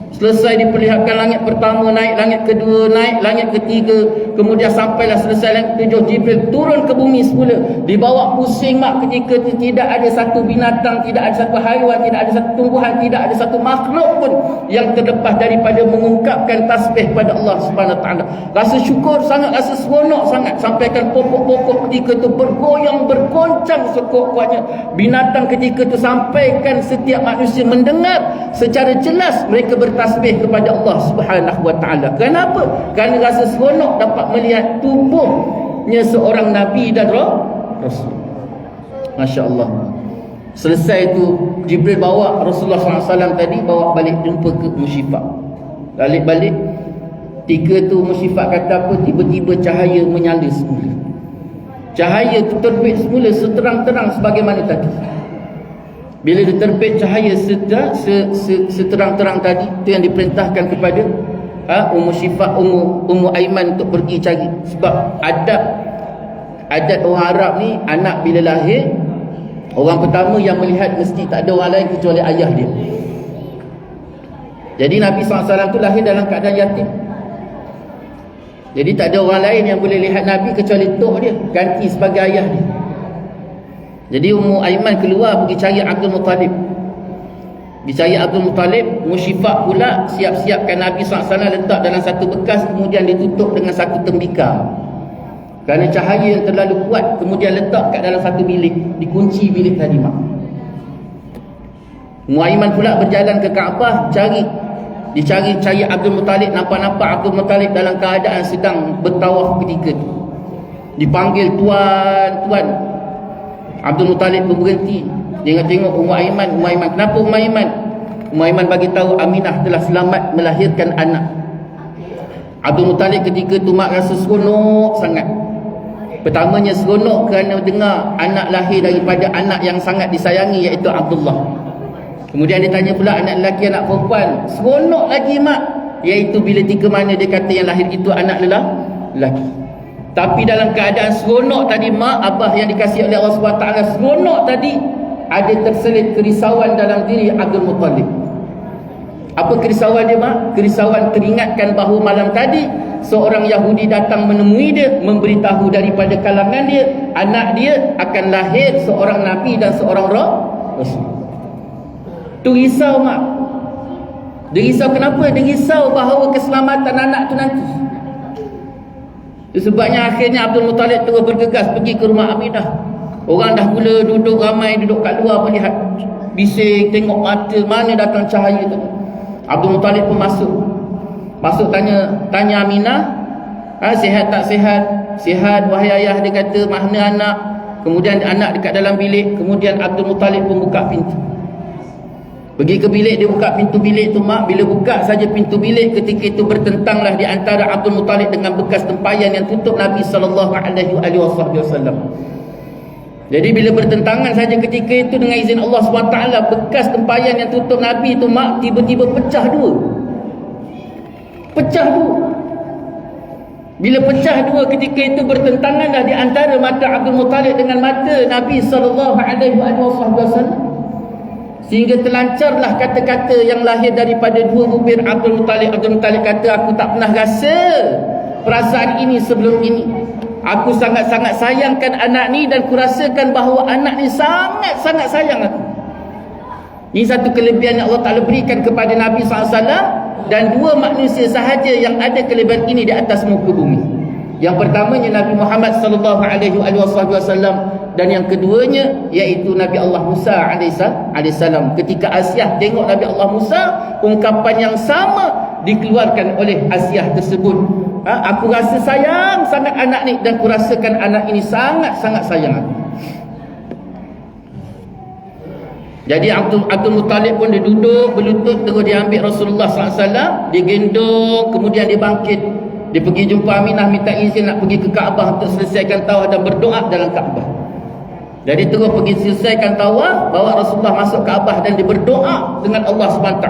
Selesai diperlihatkan langit pertama, naik langit kedua, naik langit ketiga, kemudian sampailah selesai langit ketujuh, Jibril turun ke bumi semula, dibawa pusing ketika itu tidak ada satu binatang, tidak ada satu haiwan, tidak ada satu tumbuhan, tidak ada satu makhluk pun yang terlepas daripada mengungkapkan tasbih pada Allah Subhanahu Wa Taala. Rasa syukur sangat, rasa seronok sangat, sampaikan pokok-pokok ketika itu bergoyang, bergoncang sekuat-kuatnya. Binatang ketika itu sampaikan setiap manusia mendengar secara jelas mereka bertasbih kepada Allah Subhanahu Wa Taala. Kenapa? Kerana rasa seronok dapat melihat tubuhnya seorang Nabi dan Rasul. Masya Allah. Selesai itu Jibril bawa Rasulullah SAW tadi, bawa balik jumpa ke Musyifah. Balik-balik tiga tu Musyifah kata apa? Tiba-tiba cahaya menyala semula. Cahaya itu terbit semula seterang-terang sebagaimana tadi. Bila diterbit cahaya seterang-terang tadi, itu yang diperintahkan kepada Ummu Syifa, Ummu Aiman untuk pergi cari. Sebab adat orang Arab ni, anak bila lahir, orang pertama yang melihat mesti tak ada orang lain kecuali ayah dia. Jadi Nabi SAW tu lahir dalam keadaan yatim. Jadi tak ada orang lain yang boleh lihat Nabi kecuali tok dia, ganti sebagai ayah dia. Jadi Ummu Aiman keluar pergi cari Abdul Muttalib. Dicari Abdul Muttalib, Musyifaq pula siap-siapkan Nabi SAW letak dalam satu bekas, kemudian ditutup dengan satu tembikar. Kerana cahaya yang terlalu kuat, kemudian letak kat dalam satu bilik, dikunci bilik tadi mak. Muaiman pula berjalan ke Kaabah, dicari Abdul Muttalib. Nampak-nampak Abdul Muttalib dalam keadaan sedang bertawaf ketika itu. Dipanggil tuan. Abdul Muttalib berhenti. Dia tengok Muaiman. Kenapa Muaiman? Muaiman bagi tahu Aminah telah selamat melahirkan anak. Abdul Muttalib ketika itu mak rasa seronok sangat. Pertamanya seronok kerana dengar anak lahir daripada anak yang sangat disayangi, iaitu Abdullah. Kemudian dia tanya pula anak lelaki, anak perempuan. Seronok lagi mak, iaitu bila ke mana dia kata yang lahir itu anak lelaki. Tapi dalam keadaan seronok tadi mak, abah yang dikasihi oleh Allah SWT, seronok tadi, ada terselit kerisauan dalam diri Abdul Muttalib. Apa kerisauan dia mak? Kerisauan teringatkan bahawa malam tadi seorang Yahudi datang menemui dia, memberitahu daripada kalangan dia, anak dia akan lahir seorang Nabi dan seorang Rasul. Tu risau mak. Dia risau kenapa? Dia risau bahawa keselamatan anak tu nanti. Itu sebabnya akhirnya Abdul Muttalib terus bergegas pergi ke rumah Aminah. Orang dah mula duduk, ramai duduk kat luar melihat, bising, tengok mata mana datang cahaya tu. Abdul Muttalib pun masuk tanya Aminah, sihat tak sihat? Sihat wahai ayah, dia kata. Mana anak? Kemudian anak dekat dalam bilik. Kemudian Abdul Muttalib pun buka pintu, pergi ke bilik. Dia buka pintu bilik tu mak. Bila buka saja pintu bilik, ketika itu bertentanglah di antara Abdul Muttalib dengan bekas tempayan yang tutup Nabi SAW. Jadi bila bertentangan saja ketika itu, dengan izin Allah SWT, bekas tempayan yang tutup Nabi itu mak, tiba-tiba pecah dua. Bila pecah dua ketika itu, bertentanganlah di antara mata Abdul Muttalib dengan mata Nabi SAW. Sehingga terlancarlah kata-kata yang lahir daripada dua bibir Abdul Muttalib. Abdul Muttalib kata, aku tak pernah rasa perasaan ini sebelum ini. Aku sangat-sangat sayangkan anak ni, dan ku rasakan bahawa anak ni sangat-sangat sayang aku. Ini satu kelebihan yang Allah Ta'ala berikan kepada Nabi SAW, dan dua manusia sahaja yang ada kelebihan ini di atas muka bumi. Yang pertamanya Nabi Muhammad SAW, dan yang keduanya iaitu Nabi Allah Musa alaihissalam. Ketika Asyah tengok Nabi Allah Musa, ungkapan yang sama dikeluarkan oleh Asyah tersebut. Aku rasa sayang sangat anak ni, dan aku rasakan anak ini sangat-sangat sayang aku. Jadi Abdul Muttalib pun dia duduk berlutut, terus dia ambil Rasulullah SAW, dia gendong, kemudian dia bangkit. Dia pergi jumpa Aminah, minta izin nak pergi ke Kaabah untuk selesaikan tawaf dan berdoa dalam Kaabah. Jadi terus pergi selesaikan tawaf, bawa Rasulullah masuk Kaabah dan dia berdoa dengan Allah SWT.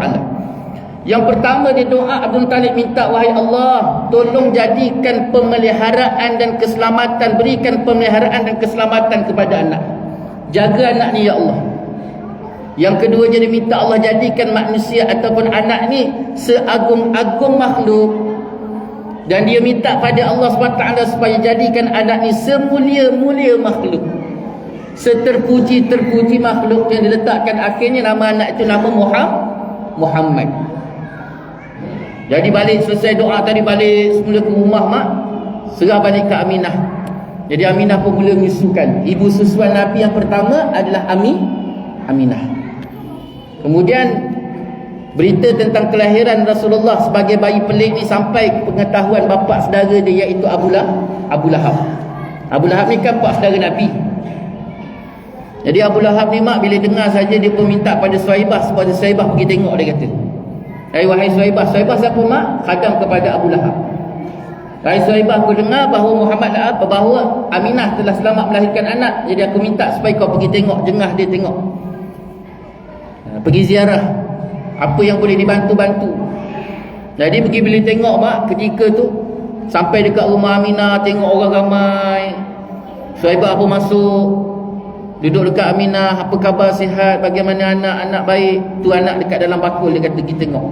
Yang pertama dia doa, Abdul Muttalib minta, wahai Allah, tolong jadikan pemeliharaan dan keselamatan, berikan pemeliharaan dan keselamatan kepada anak. Jaga anak ni ya Allah. Yang kedua dia minta Allah jadikan manusia ataupun anak ni seagung-agung makhluk. Dan dia minta pada Allah SWT supaya jadikan anak ni semulia-mulia makhluk, seterpuji-terpuji makhluk, yang diletakkan akhirnya nama anak itu nama Muhammad. Jadi balik, selesai doa tadi, balik semula ke rumah mak, serah balik ke Aminah. Jadi Aminah pun mula menyusukan. Ibu susuan Nabi yang pertama adalah Aminah. Kemudian berita tentang kelahiran Rasulullah sebagai bayi pelik ni sampai pengetahuan bapa saudara dia, iaitu Abu Lahab. Abu Lahab ni kan pak saudara Nabi. Jadi Abu Lahab ni mak, bila dengar saja dia pun minta pada Suhaibah supaya Suhaibah pergi tengok. Dia kata, wahai Suhaibah. Suhaibah siapa mak? Khadam kepada Abu Lahab. Wahai Suhaibah, aku dengar bahawa bahawa Aminah telah selamat melahirkan anak. Jadi aku minta supaya kau pergi tengok, jengah dia tengok, pergi ziarah, apa yang boleh dibantu-bantu. Jadi pergi bila tengok mak, ketika tu sampai dekat rumah Aminah, tengok orang ramai. Suhaibah pun masuk, duduk dekat Aminah, apa khabar, sihat, bagaimana anak baik. Tu anak dekat dalam bakul, dia kata pergi tengok.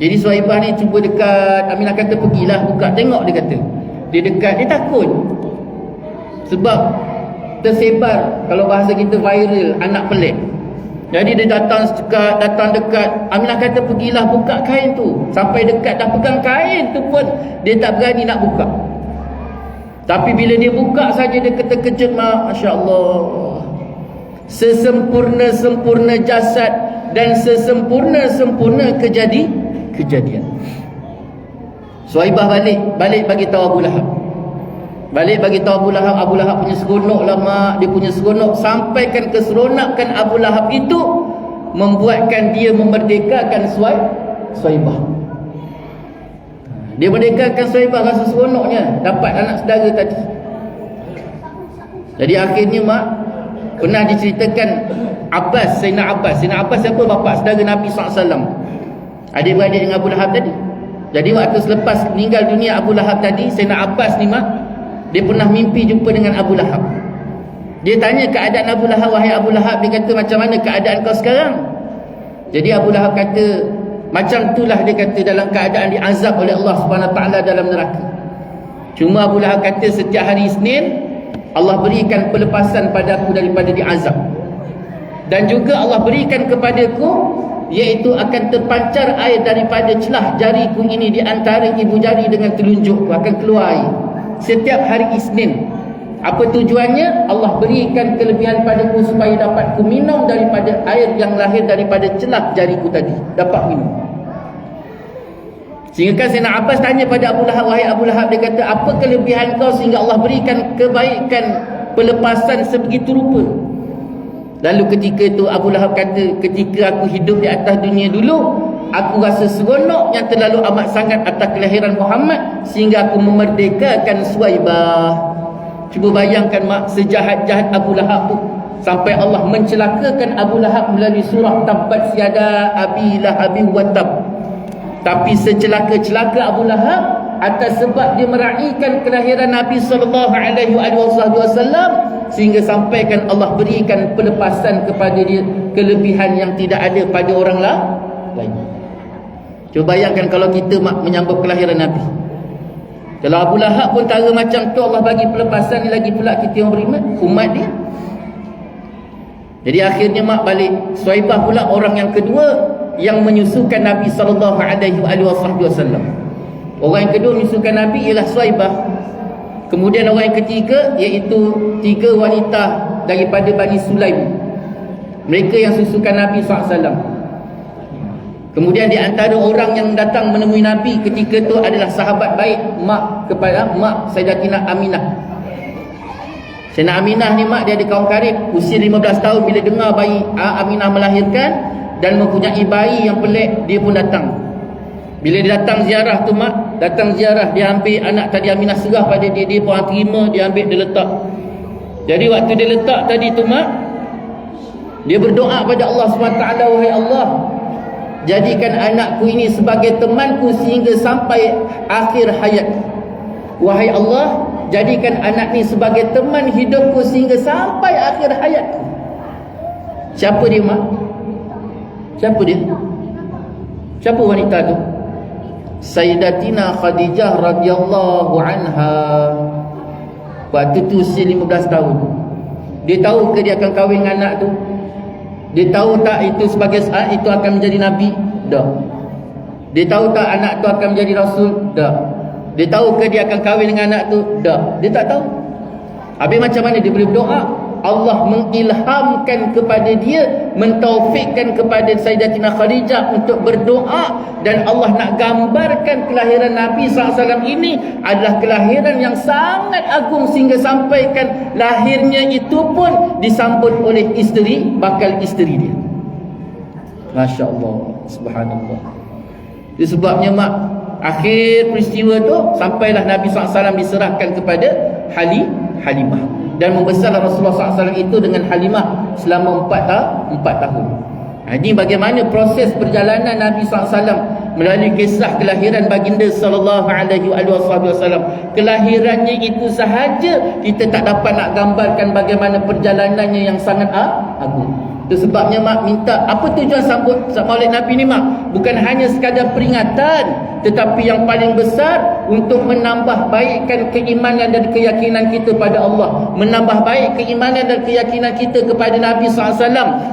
Jadi Suhaibah ni cuba dekat, Aminah kata pergilah buka tengok, dia kata. Dia dekat, dia takut. Sebab tersebar, kalau bahasa kita viral, anak pelik. Jadi dia datang dekat. Aminah kata pergilah buka kain tu. Sampai dekat dah pegang kain tu pun dia tak berani nak buka. Tapi bila dia buka saja dia terkejut, Masya Allah. Sesempurna-sempurna jasad dan sesempurna-sempurna kejadian. Suhaibah balik bagi tahu Abu Lahab. Balik bagi tahu Abu Lahab. Abu Lahab punya seronok lah mak. Dia punya seronok. Sampaikan keseronakan Abu Lahab itu membuatkan dia memerdekakan Suhaibah. Dia merdekakan Suhaibah, rasa seronoknya dapat anak saudara tadi. Jadi akhirnya mak, pernah diceritakan Sayyidina Abbas siapa? Bapa saudara Nabi SAW, adik-beradik dengan Abu Lahab tadi. Jadi waktu selepas meninggal dunia Abu Lahab tadi, Sayyidina Abbas ni mak, dia pernah mimpi jumpa dengan Abu Lahab. Dia tanya keadaan Abu Lahab. Wahai Abu Lahab, dia kata, macam mana keadaan kau sekarang? Jadi Abu Lahab kata, macam itulah dia kata, dalam keadaan diazab oleh Allah SWT dalam neraka. Cuma Abu Lahab kata, setiap hari Isnin Allah berikan pelepasan padaku daripada diazab. Dan juga Allah berikan kepadaku, iaitu akan terpancar air daripada celah jariku ini, di antara ibu jari dengan telunjukku akan keluar air setiap hari Isnin. Apa tujuannya? Allah berikan kelebihan padaku supaya dapat ku minum daripada air yang lahir daripada celah jariku tadi, dapat minum. Sehingga kan Sayyidina Abbas tanya pada Abu Lahab, wahai Abu Lahab, dia kata, apa kelebihan kau sehingga Allah berikan kebaikan pelepasan sebegitu rupa? Lalu ketika itu Abu Lahab kata, ketika aku hidup di atas dunia dulu, aku rasa seronok yang terlalu amat sangat atas kelahiran Muhammad sehingga aku memerdekakan Suhaibah. Cuba bayangkan mak, sejahat-jahat Abu Lahab tu, sampai Allah mencelakakan Abu Lahab melalui surah Tabbat Yada Abi Lahabin wa Tab. Tapi secelaka-celaka Abu Lahab atas sebab dia meraihkan kelahiran Nabi SAW, sehingga sampaikan Allah berikan pelepasan kepada dia, kelebihan yang tidak ada pada orang lain. Cuba bayangkan kalau kita mak menyambut kelahiran Nabi. Kalau Abu Lahab pun cara macam tu, Allah bagi pelepasan, ni lagi pula kita yang beriman, umat dia. Jadi akhirnya mak balik. Suhaibah pula orang yang kedua yang menyusukan Nabi SAW. Orang yang kedua menyusukan Nabi ialah Suhaibah. Kemudian orang yang ketiga iaitu 3 wanita daripada Bani Sulaim. Mereka yang susukan Nabi SAW. Kemudian di antara orang yang datang menemui Nabi ketika itu adalah sahabat baik mak Sayyidatina Aminah. Sayyidatina Aminah ni mak, dia ada kaum karib, usia 15 tahun. Bila dengar bayi Aminah melahirkan dan mempunyai bayi yang pelik, dia pun datang. Bila dia datang ziarah tu mak, dia ambil anak tadi Aminah, serah pada dia pun terima, dia ambil, dia letak. Jadi waktu dia letak tadi tu mak, dia berdoa pada Allah SWT, wahai Allah, jadikan anakku ini sebagai temanku sehingga sampai akhir hayat. Wahai Allah, jadikan anak ni sebagai teman hidupku sehingga sampai akhir hayatku. Siapa dia mak? Siapa dia? Siapa wanita tu? Sayyidatina Khadijah radhiyallahu anha. Waktu tu usia 15 tahun. Dia tahu ke dia akan kahwin dengan anak tu? Dia tahu tak itu sebagai saat itu akan menjadi Nabi? Tak. Dia tahu tak anak tu akan menjadi Rasul? Tak. Dia tahu ke dia akan kahwin dengan anak tu? Tak. Dia tak tahu. Habis macam mana dia boleh berdoa? Allah mengilhamkan kepada dia, mentaufikkan kepada Sayyidatina Khadijah untuk berdoa. Dan Allah nak gambarkan kelahiran Nabi SAW ini adalah kelahiran yang sangat agung, sehingga sampaikan lahirnya itu pun disambut oleh isteri, bakal isteri dia. Masya Allah, subhanallah. Itu sebabnya mak, akhir peristiwa tu sampailah Nabi SAW diserahkan kepada Halimah. Dan membesarlah Rasulullah SAW itu dengan Halimah selama 4 tahun. Ini bagaimana proses perjalanan Nabi SAW melalui kisah kelahiran baginda SAW. Kelahirannya itu sahaja kita tak dapat nak gambarkan bagaimana perjalanannya yang sangat agung. Itu sebabnya mak minta, apa tujuan sambut Maulid Nabi ni mak? Bukan hanya sekadar peringatan, tetapi yang paling besar untuk menambah baikkan keimanan dan keyakinan kita pada Allah, menambah baik keimanan dan keyakinan kita kepada Nabi SAW,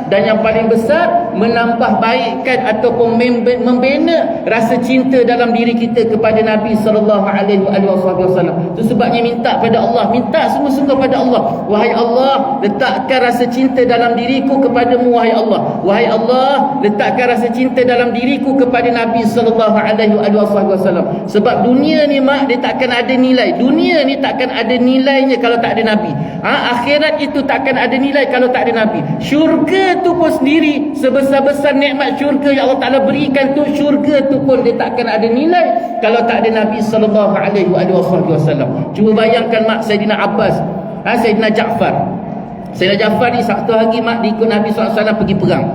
dan yang paling besar menambah baikkan ataupun membina rasa cinta dalam diri kita kepada Nabi SAW. Itu sebabnya minta pada Allah, minta sungguh-sungguh pada Allah, wahai Allah, letakkan rasa cinta dalam diriku kepadamu, wahai Allah. Wahai Allah, letakkan rasa cinta dalam diriku kepada Nabi SAW. Sebab dunia ni mak, dia takkan ada nilai. Dunia ni takkan ada nilainya kalau tak ada Nabi. Akhirat itu takkan ada nilai kalau tak ada Nabi. Syurga tu pun sendiri, sebesar-besar nikmat syurga yang Allah Ta'ala berikan tu, syurga tu pun dia takkan ada nilai kalau tak ada Nabi SAW. Cuba bayangkan mak, Sayyidina Abbas, Sayyidina Ja'far. Sayyidina Ja'far ni satu hari mak dia ikut Nabi SAW pergi perang.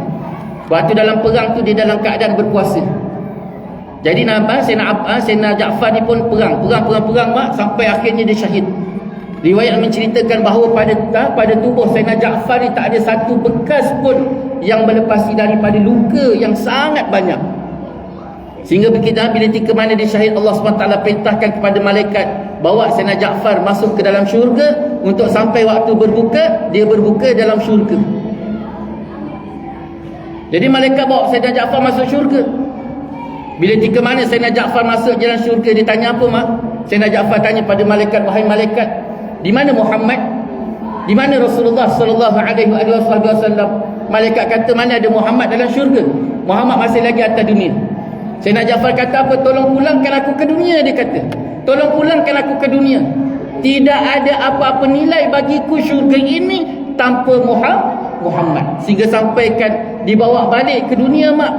Waktu dalam perang tu dia dalam keadaan berpuasa. Jadi Sayyidina Ja'far ni pun perang mak, sampai akhirnya dia syahid. Riwayat menceritakan bahawa pada tubuh Sayyidina Ja'far ni tak ada satu bekas pun yang melepasi daripada luka yang sangat banyak. Sehingga bila mana dia syahid, Allah SWT perintahkan kepada malaikat bawa Sayyidina Ja'far masuk ke dalam syurga, untuk sampai waktu berbuka, dia berbuka dalam syurga. Jadi malaikat bawa Sayyidina Ja'far masuk syurga. Bila mana Sayyidina Ja'far masuk dalam syurga, dia tanya apa mak? Sayyidina Ja'far tanya pada malaikat, wahai malaikat, di mana Muhammad? Di mana Rasulullah sallallahu alaihi wasallam? Malaikat kata, mana ada Muhammad dalam syurga? Muhammad masih lagi atas dunia. Sayyidina Ja'far kata apa? Tolong pulangkan aku ke dunia, dia kata. Tolong pulangkan aku ke dunia. Tidak ada apa-apa nilai bagiku syurga ini tanpa Muhammad. Sehingga sampaikan dibawa balik ke dunia mak.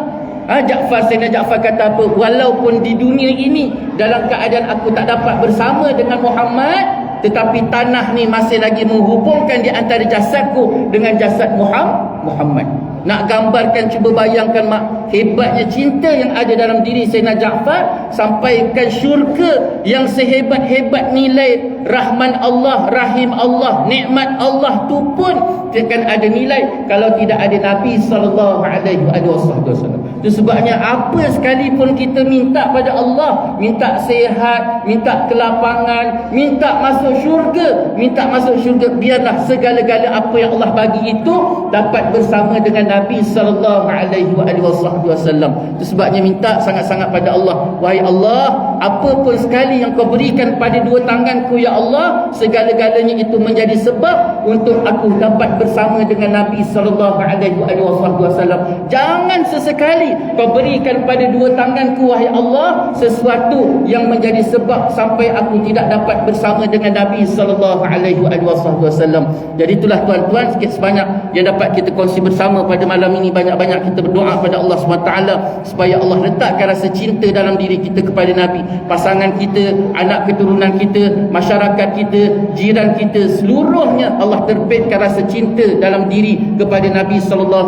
Sayyidina Ja'far kata apa? Walaupun di dunia ini dalam keadaan aku tak dapat bersama dengan Muhammad, tetapi tanah ni masih lagi menghubungkan di antara jasadku dengan jasad Muhammad. Nak gambarkan, cuba bayangkan mak, hebatnya cinta yang ada dalam diri Sayyidina Ja'far, sampaikan syurga yang sehebat-hebat nilai rahman Allah, rahim Allah, nikmat Allah tu pun takkan ada nilai kalau tidak ada Nabi SAW. Itu sebabnya apa sekalipun kita minta pada Allah, minta sihat, minta kelapangan, minta masuk syurga, biarlah segala-gala apa yang Allah bagi itu dapat bersama dengan Nabi SAW. Itu sebabnya minta sangat-sangat pada Allah, wahai Allah, apa pun sekali yang kau berikan pada dua tanganku ya Allah, segala-galanya itu menjadi sebab untuk aku dapat bersama dengan Nabi SAW. Jangan sesekali kau berikan pada dua tanganku wahai Allah sesuatu yang menjadi sebab sampai aku tidak dapat bersama dengan Nabi SAW. Jadi itulah tuan-tuan, sikit sebanyak yang dapat kita kongsi bersama pada malam ini. Banyak-banyak kita berdoa pada Allah SWT supaya Allah letakkan rasa cinta dalam diri kita kepada Nabi. Pasangan kita, anak keturunan kita, masyarakat kita, jiran kita, seluruhnya Allah terbitkan rasa cinta dalam diri kepada Nabi SAW.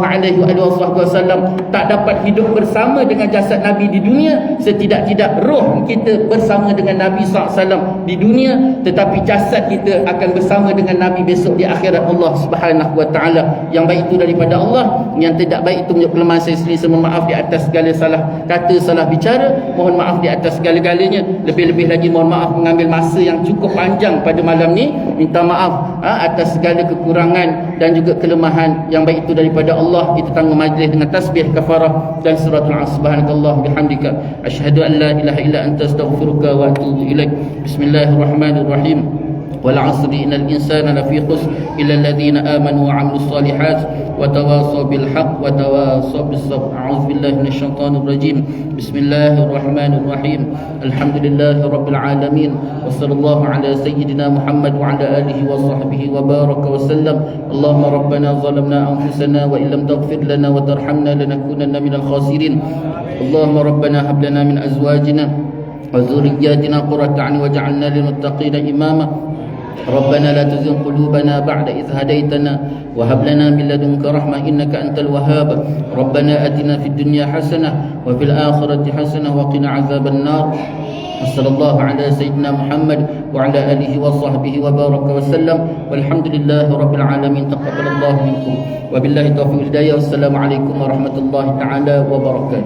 Tak dapat hidup bersama dengan jasad Nabi di dunia setidak-tidak roh kita bersama dengan Nabi SAW di dunia, tetapi jasad kita akan bersama dengan Nabi besok di akhirat Allah Subhanahu wa taala. Yang baik itu daripada Allah, yang tidak baik itu punya kelemahan saya sendiri. Saya mohon maaf di atas segala salah kata, salah bicara, mohon maaf di atas segala-galanya. Lebih-lebih lagi mohon maaf mengambil masa yang cukup panjang pada malam ni. Minta maaf atas segala kekurangan dan juga kelemahan. Yang baik itu daripada Allah. Itu tanggung majlis dengan tasbih kafarah dan suratul Asr. Subhanakallah bihamdika asyhadu an la ilaha illa anta astaghfiruka wa atubu ilaik. Bismillahirrahmanirrahim. Wal 'asri innal insana lafi khusr illa alladhina amanu wa 'amilus solihat wa tawassaw bil haqq wa tawassaw bis sabr. A'udzu billahi minasyaitonir rajim. Bismillahirrahmanirrahim. Alhamdulillahirabbil alamin. Wassallallahu ala sayyidina Muhammad wa ala alihi wa sahbihi wa baraka wa sallam. Allahumma rabbana zalamna anfusana wa illam taghfir lana wa tarhamna lanakunanna minal khasirin. Allahumma rabbana hab lana min azwajina wa dhurriyyatina qurrata a'yun waj'alna lil muttaqina imama. ربنا لا تزغ قلوبنا بعد إذ هديتنا وهب لنا من لدنك رحمة إنك أنت الوهاب. ربنا آتنا في الدنيا حسنة وفي الآخرة حسنة وقنا عذاب النار. وصلى الله على سيدنا محمد وعلى آله وصحبه وبارك وسلم والحمد لله رب العالمين. تقبل الله منكم وبالله التوفيق والهداية والسلام عليكم ورحمة الله تعالى وبركاته.